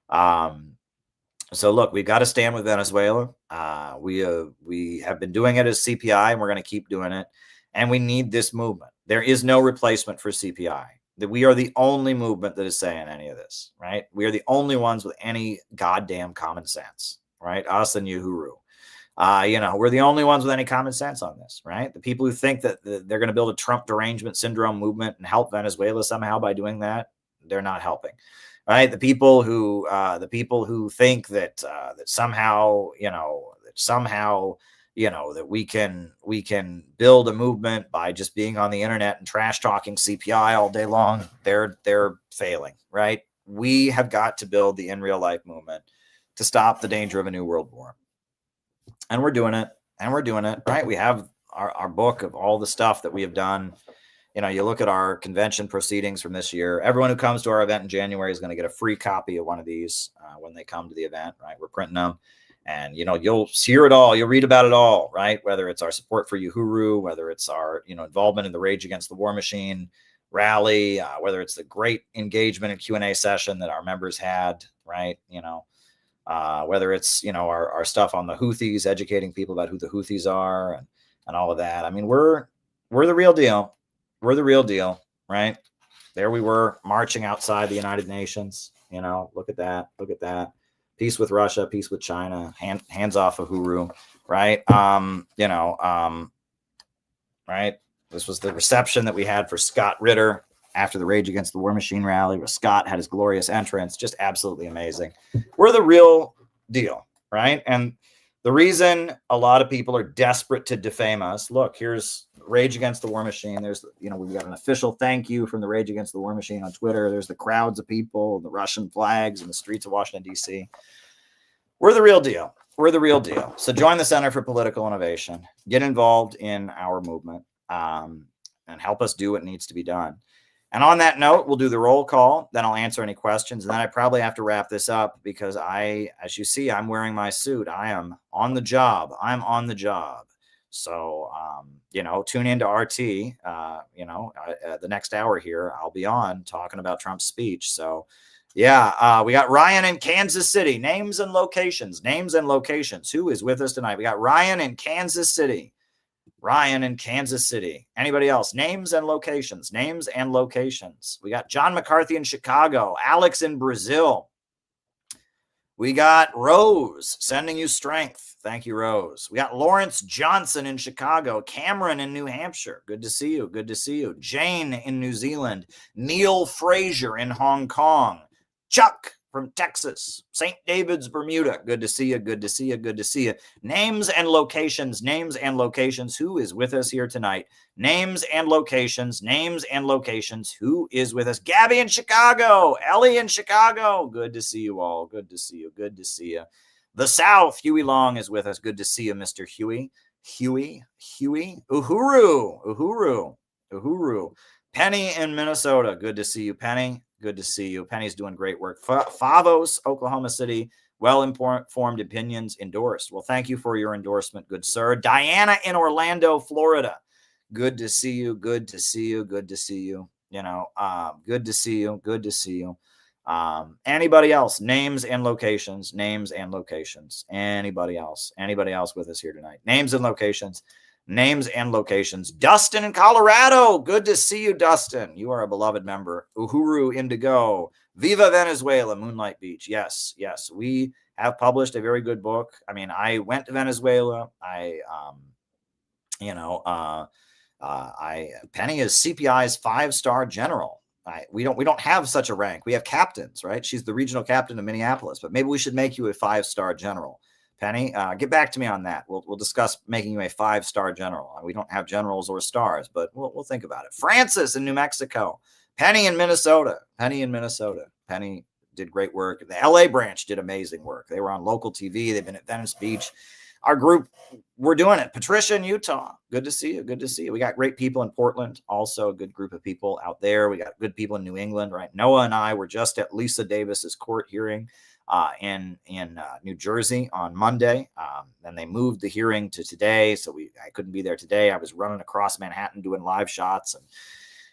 up. So look, we've got to stand with Venezuela. We have been doing it as CPI, and we're going to keep doing it. And we need this movement. There is no replacement for CPI. That we are the only movement that is saying any of this, right? We are the only ones with any goddamn common sense, right? Us and Uhuru. We're the only ones with any common sense on this, right? The people who think that they're going to build a Trump derangement syndrome movement and help Venezuela somehow by doing that, they're not helping, right? The people who think that somehow that we can build a movement by just being on the internet and trash talking CPI all day long, they're failing, right? We have got to build the in real life movement to stop the danger of a new world war. And we're doing it, right? We have our book of all the stuff that we have done. You look at our convention proceedings from this year. Everyone who comes to our event in January is going to get a free copy of one of these when they come to the event, right? We're printing them. And, you'll hear it all. You'll read about it all, right? Whether it's our support for Uhuru, whether it's our, involvement in the Rage Against the War Machine rally, whether it's the great engagement and Q&A session that our members had, right? Whether it's, our stuff on the Houthis, educating people about who the Houthis are and all of that. I mean, we're the real deal. We're the real deal, right? There we were marching outside the United Nations. Look at that. Look at that. Peace with Russia, peace with China, hands off of Uhuru, right? Right. This was the reception that we had for Scott Ritter after the Rage Against the War Machine rally, where Scott had his glorious entrance. Just absolutely amazing. We're the real deal, right? And the reason a lot of people are desperate to defame us, look, here's Rage Against the War Machine. There's, we've got an official thank you from the Rage Against the War Machine on Twitter. There's the crowds of people, the Russian flags in the streets of Washington, D.C. We're the real deal. We're the real deal. So join the Center for Political Innovation. Get involved in our movement and help us do what needs to be done. And on that note, we'll do the roll call. Then I'll answer any questions. And then I probably have to wrap this up because as you see, I'm wearing my suit. I am on the job. I'm on the job. So, tune into RT, the next hour here, I'll be on talking about Trump's speech. So, yeah, we got Ryan in Kansas City. Names and locations. Who is with us tonight? We got Ryan in Kansas City. Anybody else? Names and locations. We got John McCarthy in Chicago. Alex in Brazil. We got Rose sending you strength. Thank you, Rose. We got Lawrence Johnson in Chicago. Cameron in New Hampshire. Good to see you. Jane in New Zealand. Neil Frazier in Hong Kong. Chuck from Texas. St. David's, Bermuda. Good to see you. Names and locations. Who is with us here tonight? Names and locations. Who is with us? Gabby in Chicago. Ellie in Chicago. Good to see you all. Good to see you. The South. Huey Long is with us. Good to see you, Mr. Huey. Uhuru. Penny in Minnesota. Good to see you, Penny. Penny's doing great work. Favos, Oklahoma City. Well-informed opinions endorsed. Well, thank you for your endorsement, good sir. Diana in Orlando, Florida. Good to see you. Good to see you. Anybody else? Names and locations. Anybody else with us here tonight? Names and locations. Dustin in Colorado. Good to see you, Dustin. You are a beloved member. Uhuru Indigo. Viva Venezuela, Moonlight Beach. Yes. We have published a very good book. I mean, I went to Venezuela. Penny is CPI's 5-star general. We don't have such a rank. We have captains, right? She's the regional captain of Minneapolis, but maybe we should make you a 5-star general. Penny, get back to me on that. We'll discuss making you a 5-star general. We don't have generals or stars, but we'll think about it. Francis in New Mexico. Penny in Minnesota. Penny did great work. The LA branch did amazing work. They were on local TV. They've been at Venice Beach. Our group, we're doing it. Patricia in Utah. Good to see you. We got great people in Portland. Also a good group of people out there. We got good people in New England, right? Noah and I were just at Lisa Davis's court hearing in New Jersey on Monday. Then they moved the hearing to today. So I couldn't be there today. I was running across Manhattan doing live shots and,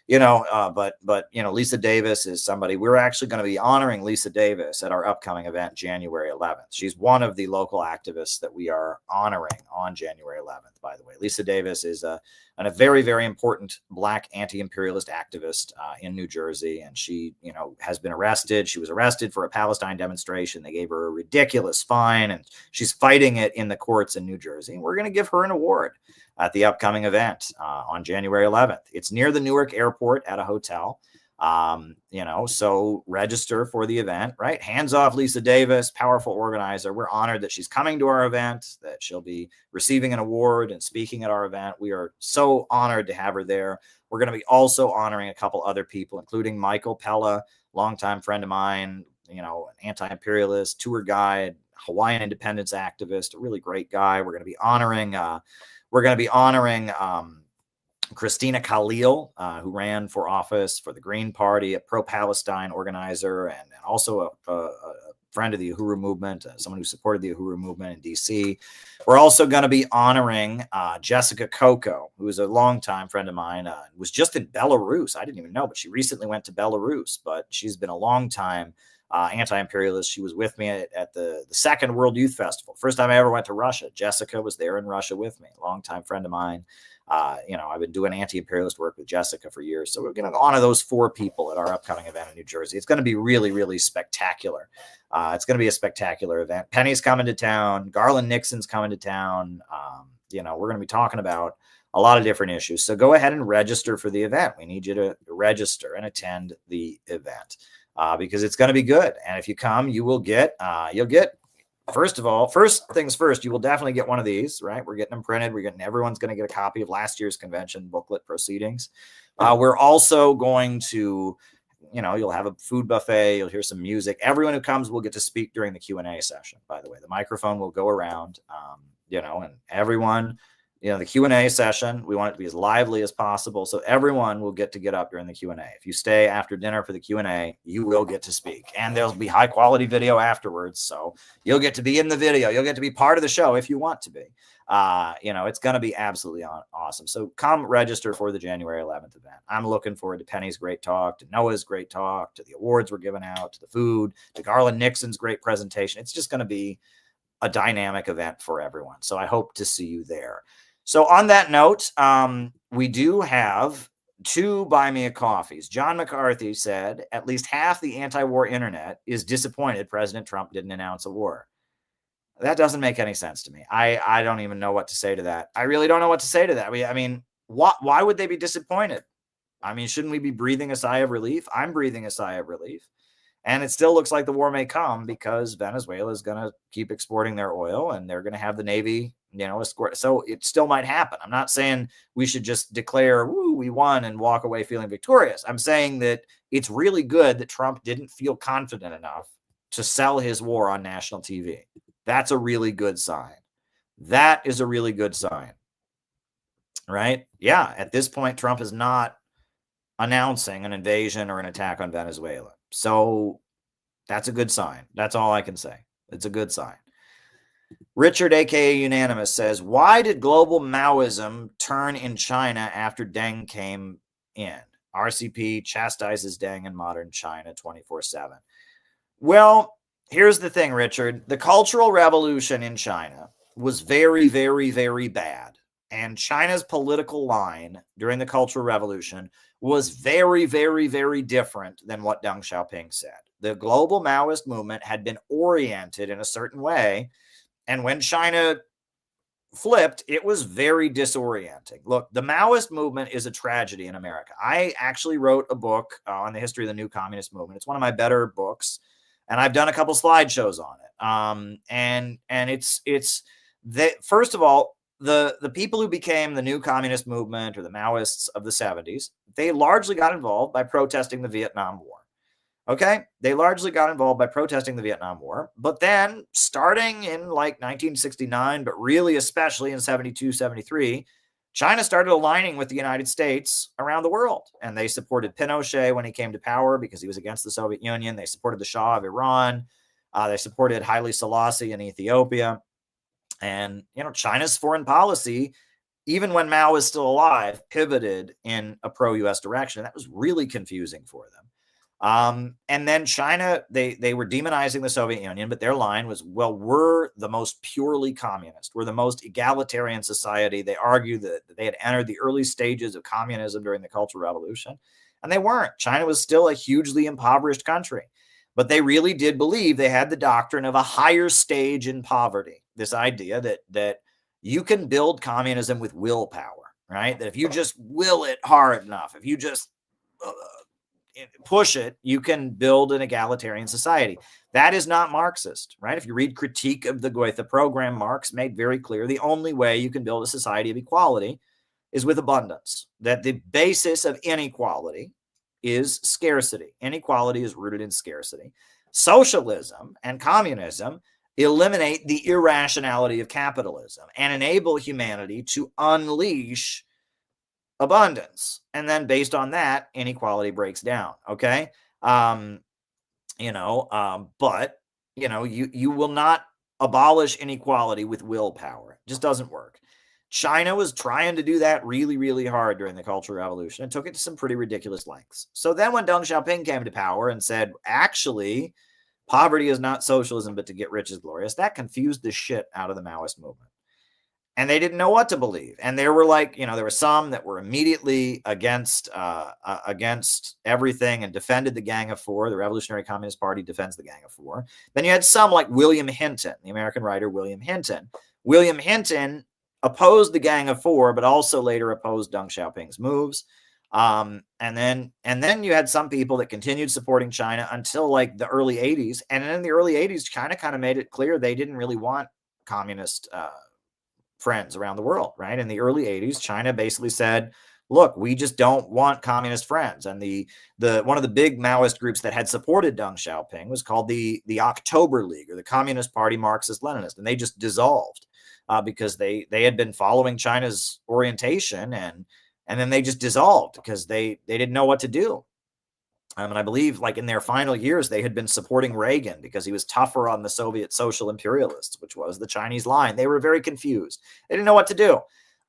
but Lisa Davis is somebody we're actually going to be honoring. Lisa Davis at our upcoming event, January 11th. She's one of the local activists that we are honoring on January 11th, by the way. Lisa Davis is a very, very important Black anti-imperialist activist in New Jersey. And she, has been arrested. She was arrested for a Palestine demonstration. They gave her a ridiculous fine and she's fighting it in the courts in New Jersey. And we're going to give her an award at the upcoming event on January 11th. It's near the Newark airport at a hotel. So register for the event, right? Hands off Lisa Davis, powerful organizer. We're honored that she's coming to our event, that she'll be receiving an award and speaking at our event. We are so honored to have her there. We're going to be also honoring a couple other people, including Michael Pella, longtime friend of mine, an anti-imperialist, tour guide, Hawaiian independence activist, a really great guy. We're going to be honoring Christina Khalil, who ran for office for the Green Party, a pro-Palestine organizer, and also a friend of the Uhuru movement, someone who supported the Uhuru movement in D.C. We're also going to be honoring Jessica Coco, who is a longtime friend of mine, was just in Belarus. I didn't even know, but she recently went to Belarus, but she's been a long time anti-imperialist. She was with me at the Second World Youth Festival. First time I ever went to Russia. Jessica was there in Russia with me, a longtime friend of mine. I've been doing anti-imperialist work with Jessica for years. So we're going to honor those 4 people at our upcoming event in New Jersey. It's going to be really, really spectacular. It's going to be a spectacular event. Penny's coming to town. Garland Nixon's coming to town. We're going to be talking about a lot of different issues. So go ahead and register for the event. We need you to register and attend the event because it's going to be good. And if you come, you'll get first of all, first things first, you will definitely get one of these, right? We're getting them printed. Everyone's going to get a copy of last year's convention booklet proceedings. We're also going to, you'll have a food buffet. You'll hear some music. Everyone who comes will get to speak during the Q&A session, by the way. The microphone will go around, and everyone, the Q&A session, we want it to be as lively as possible. So everyone will get to get up during the Q&A. If you stay after dinner for the Q&A, you will get to speak. And there'll be high quality video afterwards. So you'll get to be in the video. You'll get to be part of the show if you want to be. It's going to be absolutely awesome. So come register for the January 11th event. I'm looking forward to Penny's great talk, to Noah's great talk, to the awards we're giving out, to the food, to Garland Nixon's great presentation. It's just going to be a dynamic event for everyone. So I hope to see you there. So on that note, we do have 2 Buy Me a Coffees. John McCarthy said at least half the anti-war internet is disappointed President Trump didn't announce a war. That doesn't make any sense to me. I don't even know what to say to that. I really don't know what to say to that. I mean, why would they be disappointed? I mean, shouldn't we be breathing a sigh of relief? I'm breathing a sigh of relief. And it still looks like the war may come because Venezuela is going to keep exporting their oil and they're going to have the Navy, escort. So it still might happen. I'm not saying we should just declare, woo, we won and walk away feeling victorious. I'm saying that it's really good that Trump didn't feel confident enough to sell his war on national TV. That's a really good sign. That is a really good sign, right? Yeah, at this point, Trump is not announcing an invasion or an attack on Venezuela. So that's a good sign. That's all I can say. It's a good sign. Richard, aka Unanimous, says, why did global Maoism turn in China after Deng came in? RCP chastises Deng in modern China 24/7. Well, here's the thing, Richard. The Cultural Revolution in China was very, very, very bad. And China's political line during the Cultural Revolution was very, very, very different than what Deng Xiaoping said. The global Maoist movement had been oriented in a certain way. And when China flipped, it was very disorienting. Look, the Maoist movement is a tragedy in America. I actually wrote a book on the history of the new communist movement. It's one of my better books. And I've done a couple slideshows on it. And it's first of all, the people who became the new communist movement or the Maoists of the 70s, they largely got involved by protesting the Vietnam War. Okay, they largely got involved by protesting the Vietnam War. But then starting in like 1969, but really especially in 72, 73, China started aligning with the United States around the world. And they supported Pinochet when he came to power because he was against the Soviet Union. They supported the Shah of Iran. They supported Haile Selassie in Ethiopia. And, China's foreign policy, even when Mao was still alive, pivoted in a pro-U.S. direction. That was really confusing for them. And then China, they were demonizing the Soviet Union, but their line was, well, we're the most purely communist. We're the most egalitarian society. They argued that they had entered the early stages of communism during the Cultural Revolution, and they weren't. China was still a hugely impoverished country, but they really did believe they had the doctrine of a higher stage in poverty. This idea that you can build communism with willpower, right? That if you just will it hard enough, if you just push it, you can build an egalitarian society. That is not Marxist, right? If you read Critique of the Goethe Program, Marx made very clear the only way you can build a society of equality is with abundance, that the basis of inequality is scarcity. Inequality is rooted in scarcity. Socialism and communism eliminate the irrationality of capitalism and enable humanity to unleash abundance. And then based on that, inequality breaks down. Okay. But you will not abolish inequality with willpower. It just doesn't work. China was trying to do that really, really hard during the Cultural Revolution and took it to some pretty ridiculous lengths. So then when Deng Xiaoping came to power and said, actually, poverty is not socialism, but to get rich is glorious, that confused the shit out of the Maoist movement. And they didn't know what to believe. And there were there were some that were immediately against everything and defended the Gang of Four. The Revolutionary Communist Party defends the Gang of Four. Then you had some like William Hinton, the American writer William Hinton. William Hinton opposed the Gang of Four, but also later opposed Deng Xiaoping's moves. And then you had some people that continued supporting China until like the early 80s. And in the early 80s, China kind of made it clear they didn't really want communist friends around the world, right? In the early 80s, China basically said, look, we just don't want communist friends. And the one of the big Maoist groups that had supported Deng Xiaoping was called the October League, or the Communist Party Marxist Leninist, and they just dissolved because they had been following China's orientation, and then they just dissolved because they didn't know what to do. And I believe, like, in their final years, they had been supporting Reagan because he was tougher on the Soviet social imperialists, which was the Chinese line. They were very confused. They didn't know what to do.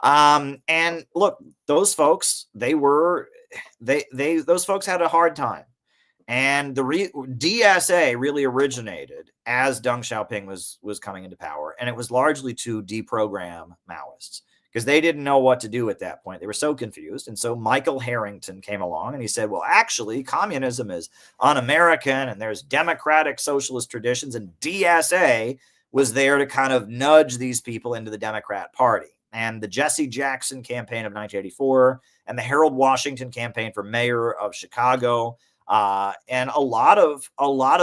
And look, those folks, those folks had a hard time. And the DSA really originated as Deng Xiaoping was coming into power, and it was largely to deprogram Maoists because they didn't know what to do at that point. They were so confused. And so Michael Harrington came along and he said, well, actually, communism is un-American and there's democratic socialist traditions, and DSA was there to kind of nudge these people into the Democrat Party. And the Jesse Jackson campaign of 1984 and the Harold Washington campaign for mayor of Chicago, and a lot of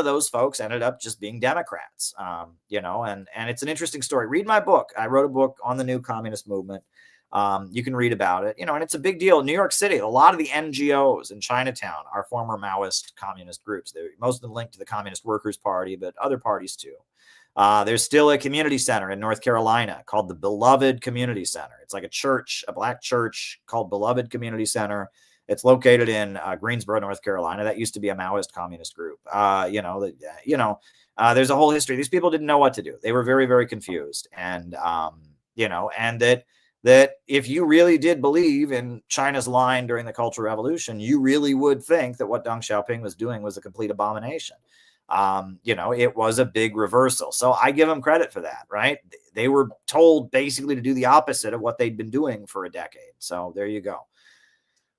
those folks ended up just being Democrats, and it's an interesting story. Read my book. I wrote a book on the new communist movement. You can read about it, and it's a big deal in New York City. A lot of the NGOs in Chinatown are former Maoist communist groups. Most of them linked to the Communist Workers' Party, but other parties too. There's still a community center in North Carolina called the Beloved Community Center. It's like a church, a black church called Beloved Community Center. It's located in Greensboro, North Carolina. That used to be a Maoist communist group. There's a whole history. These people didn't know what to do. They were very, very confused. And, and that if you really did believe in China's line during the Cultural Revolution, you really would think that what Deng Xiaoping was doing was a complete abomination. It was a big reversal. So I give them credit for that, right? They were told basically to do the opposite of what they'd been doing for a decade. So there you go.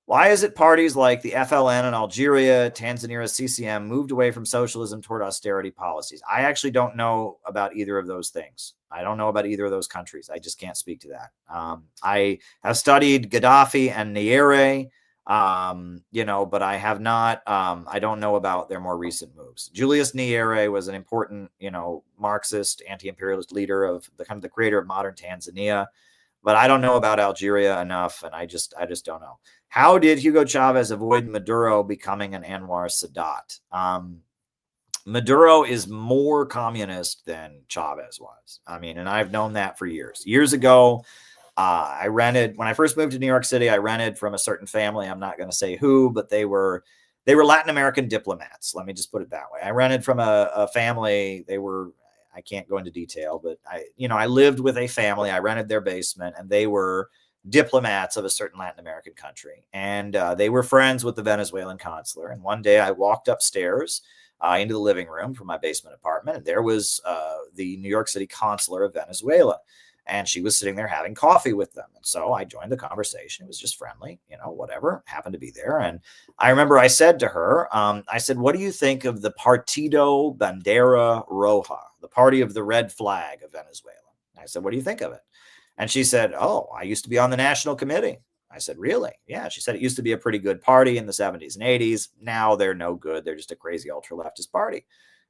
Why is it parties like the FLN in Algeria, Tanzania's CCM moved away from socialism toward austerity policies? I actually don't know about either of those things. I don't know about either of those countries. I just can't speak to that. I have studied Gaddafi and Nyerere, but I have not, I don't know about their more recent moves. Julius Nyerere was an important, Marxist, anti-imperialist leader of the creator of modern Tanzania. But I don't know about Algeria enough, and I just don't know. How did Hugo Chavez avoid Maduro becoming an Anwar Sadat? Maduro is more communist than Chavez was. And I've known that for years. Years ago, when I first moved to New York City, I rented from a certain family. I'm not going to say who, but they were Latin American diplomats. Let me just put it that way. I rented from a family. I can't go into detail, but I lived with a family. I rented their basement, and they were diplomats of a certain Latin American country. And they were friends with the Venezuelan consular. And one day I walked upstairs into the living room from my basement apartment, and there was the New York City consular of Venezuela. And she was sitting there having coffee with them. And so I joined the conversation. It was just friendly, whatever, happened to be there. And I remember I said to her, I said, what do you think of the Partido Bandera Roja, the party of the red flag of Venezuela? And I said, what do you think of it? And she said, oh, I used to be on the national committee. I said, really? Yeah. She said it used to be a pretty good party in the 70s and 80s. Now they're no good. They're just a crazy ultra leftist party.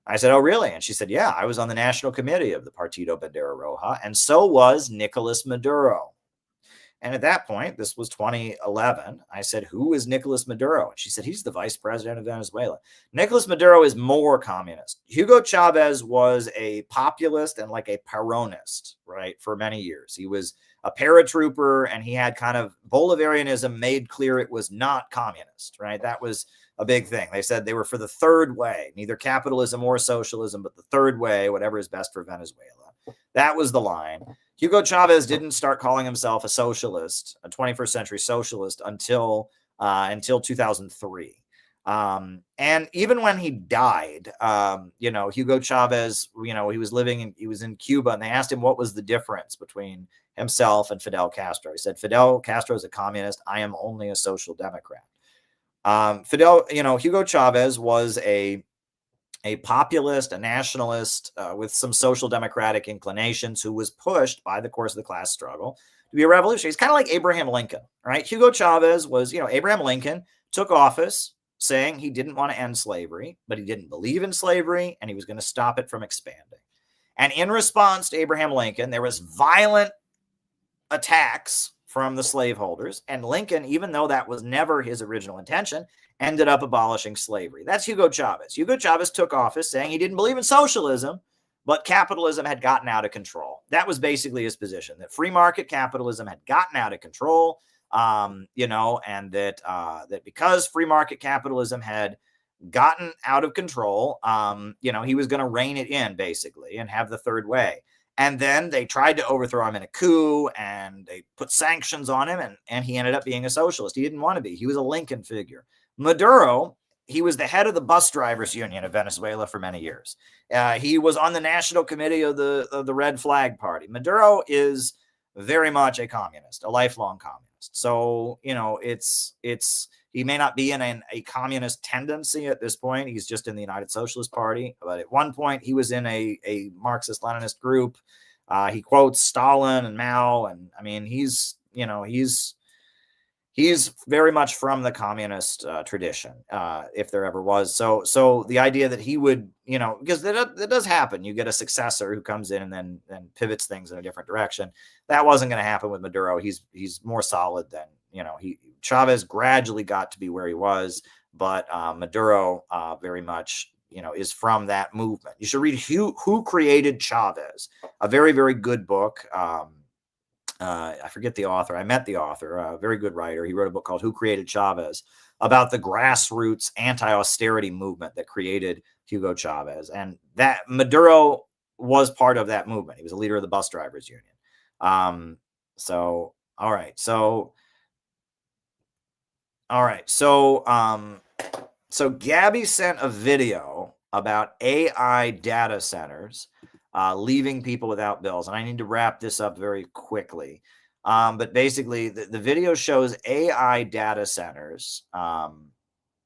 I said, oh, really? And she said, yeah, I was on the national committee of the Partido Bandera Roja, and so was Nicolas Maduro. And at that point, this was 2011, I said, who is Nicolas Maduro? And she said, he's the vice president of Venezuela. Nicolas Maduro is more communist. Hugo Chavez was a populist and like a Peronist, right, for many years. He was a paratrooper, and he had kind of Bolivarianism made clear it was not communist, right? That was a big thing. They said they were for the third way, neither capitalism or socialism, but the third way, whatever is best for Venezuela. That was the line. Hugo Chavez didn't start calling himself a socialist, a 21st century socialist, until 2003. And even when he died, Hugo Chavez, he was in Cuba, and they asked him what was the difference between himself and Fidel Castro. He said, Fidel Castro is a communist. I am only a social democrat. Hugo Chavez was a populist, a nationalist with some social democratic inclinations, who was pushed by the course of the class struggle to to be a revolutionary. He's kind of like Abraham Lincoln, right? Hugo Chavez was, Abraham Lincoln took office saying he didn't want to end slavery, but he didn't believe in slavery, and he was going to stop it from expanding. And in response to Abraham Lincoln, there was violent attacks from the slaveholders. And Lincoln, even though that was never his original intention, ended up abolishing slavery. That's Hugo Chavez. Hugo Chavez took office saying he didn't believe in socialism, but capitalism had gotten out of control. That was basically his position, that free market capitalism had gotten out of control, and that because free market capitalism had gotten out of control, he was going to rein it in, basically, and have the third way. And then they tried to overthrow him in a coup, and they put sanctions on him, and he ended up being a socialist. He didn't want to be. He was a Lincoln figure. Maduro, he was the head of the bus drivers union of Venezuela for many years. He was on the national committee of the Red Flag Party. Maduro is very much a communist, a lifelong communist. So, he may not be in a communist tendency at this point. He's just in the United Socialist Party. But at one point, he was in a Marxist-Leninist group. He quotes Stalin and Mao. And I mean, he's very much from the communist tradition, if there ever was. So the idea that he would, because that does happen. You get a successor who comes in and then pivots things in a different direction. That wasn't going to happen with Maduro. He's more solid than, Chavez gradually got to be where he was, but Maduro very much, is from that movement. You should read Who Created Chavez, a very, very good book. I forget the author. I met the author, a very good writer. He wrote a book called Who Created Chavez, about the grassroots anti-austerity movement that created Hugo Chavez. And that Maduro was part of that movement. He was a leader of the bus drivers union. All right. So Gabby sent a video about AI data centers leaving people without bills. And I need to wrap this up very quickly. But basically, the video shows AI data centers, that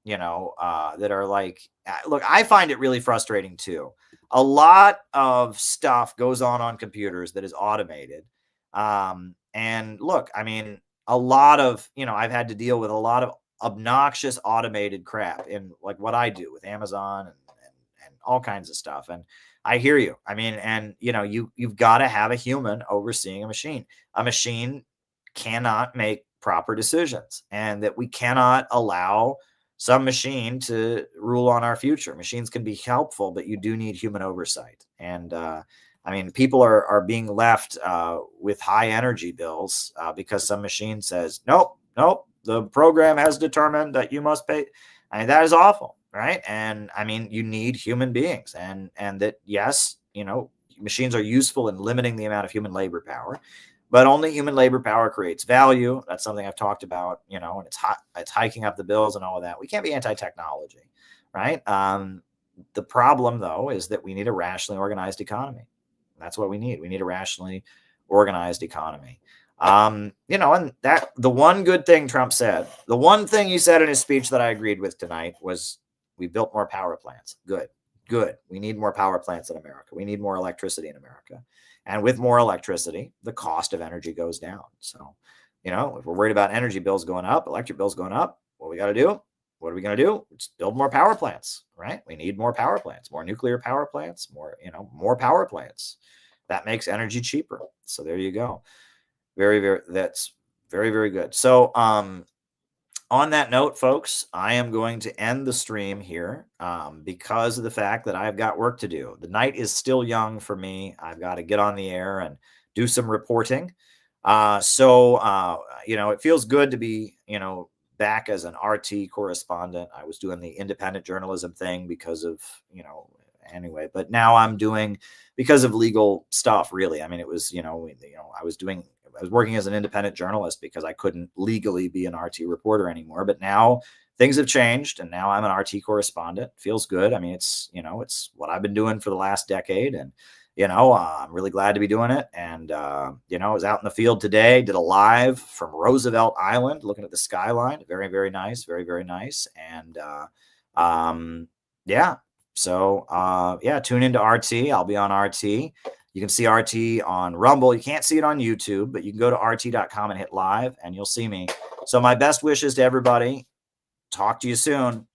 are like, look, I find it really frustrating too. A lot of stuff goes on computers that is automated. And look, I mean, a lot of, I've had to deal with a lot of obnoxious automated crap in like what I do with Amazon and all kinds of stuff. And I hear you. I mean, and you've got to have a human overseeing a machine. A machine cannot make proper decisions, and that we cannot allow some machine to rule on our future. Machines can be helpful, but you do need human oversight. And I mean, people are being left with high energy bills because some machine says, nope, the program has determined that you must pay. I mean, that is awful, right? And I mean, you need human beings, and that, yes, machines are useful in limiting the amount of human labor power, but only human labor power creates value. That's something I've talked about, and it's hiking up the bills and all of that. We can't be anti-technology, right? The problem, though, is that we need a rationally organized economy. That's what we need. We need a rationally organized economy. And that the one good thing Trump said, the one thing he said in his speech that I agreed with tonight was, we built more power plants. Good. We need more power plants in America. We need more electricity in America. And with more electricity, the cost of energy goes down. So, if we're worried about energy bills going up, electric bills going up, what we got to do? What are we going to do? Just build more power plants, right? We need more power plants, more nuclear power plants, more power plants. That makes energy cheaper. So there you go. That's very, very good. So, on that note, folks, I am going to end the stream here because of the fact that I've got work to do. The night is still young for me. I've got to get on the air and do some reporting. It feels good to be, back as an RT correspondent. I was doing the independent journalism thing because of, anyway, but now I'm doing because of legal stuff, really. I mean, it was, I was working as an independent journalist because I couldn't legally be an RT reporter anymore. But now things have changed, and now I'm an RT correspondent. Feels good. I mean, it's what I've been doing for the last decade, and I'm really glad to be doing it. And I was out in the field today, did a live from Roosevelt Island, looking at the skyline. Very, very nice, very, very nice. And tune into RT. I'll be on RT. You can see RT on Rumble. You can't see it on YouTube, but you can go to rt.com and hit live, and you'll see me. So my best wishes to everybody. Talk to you soon.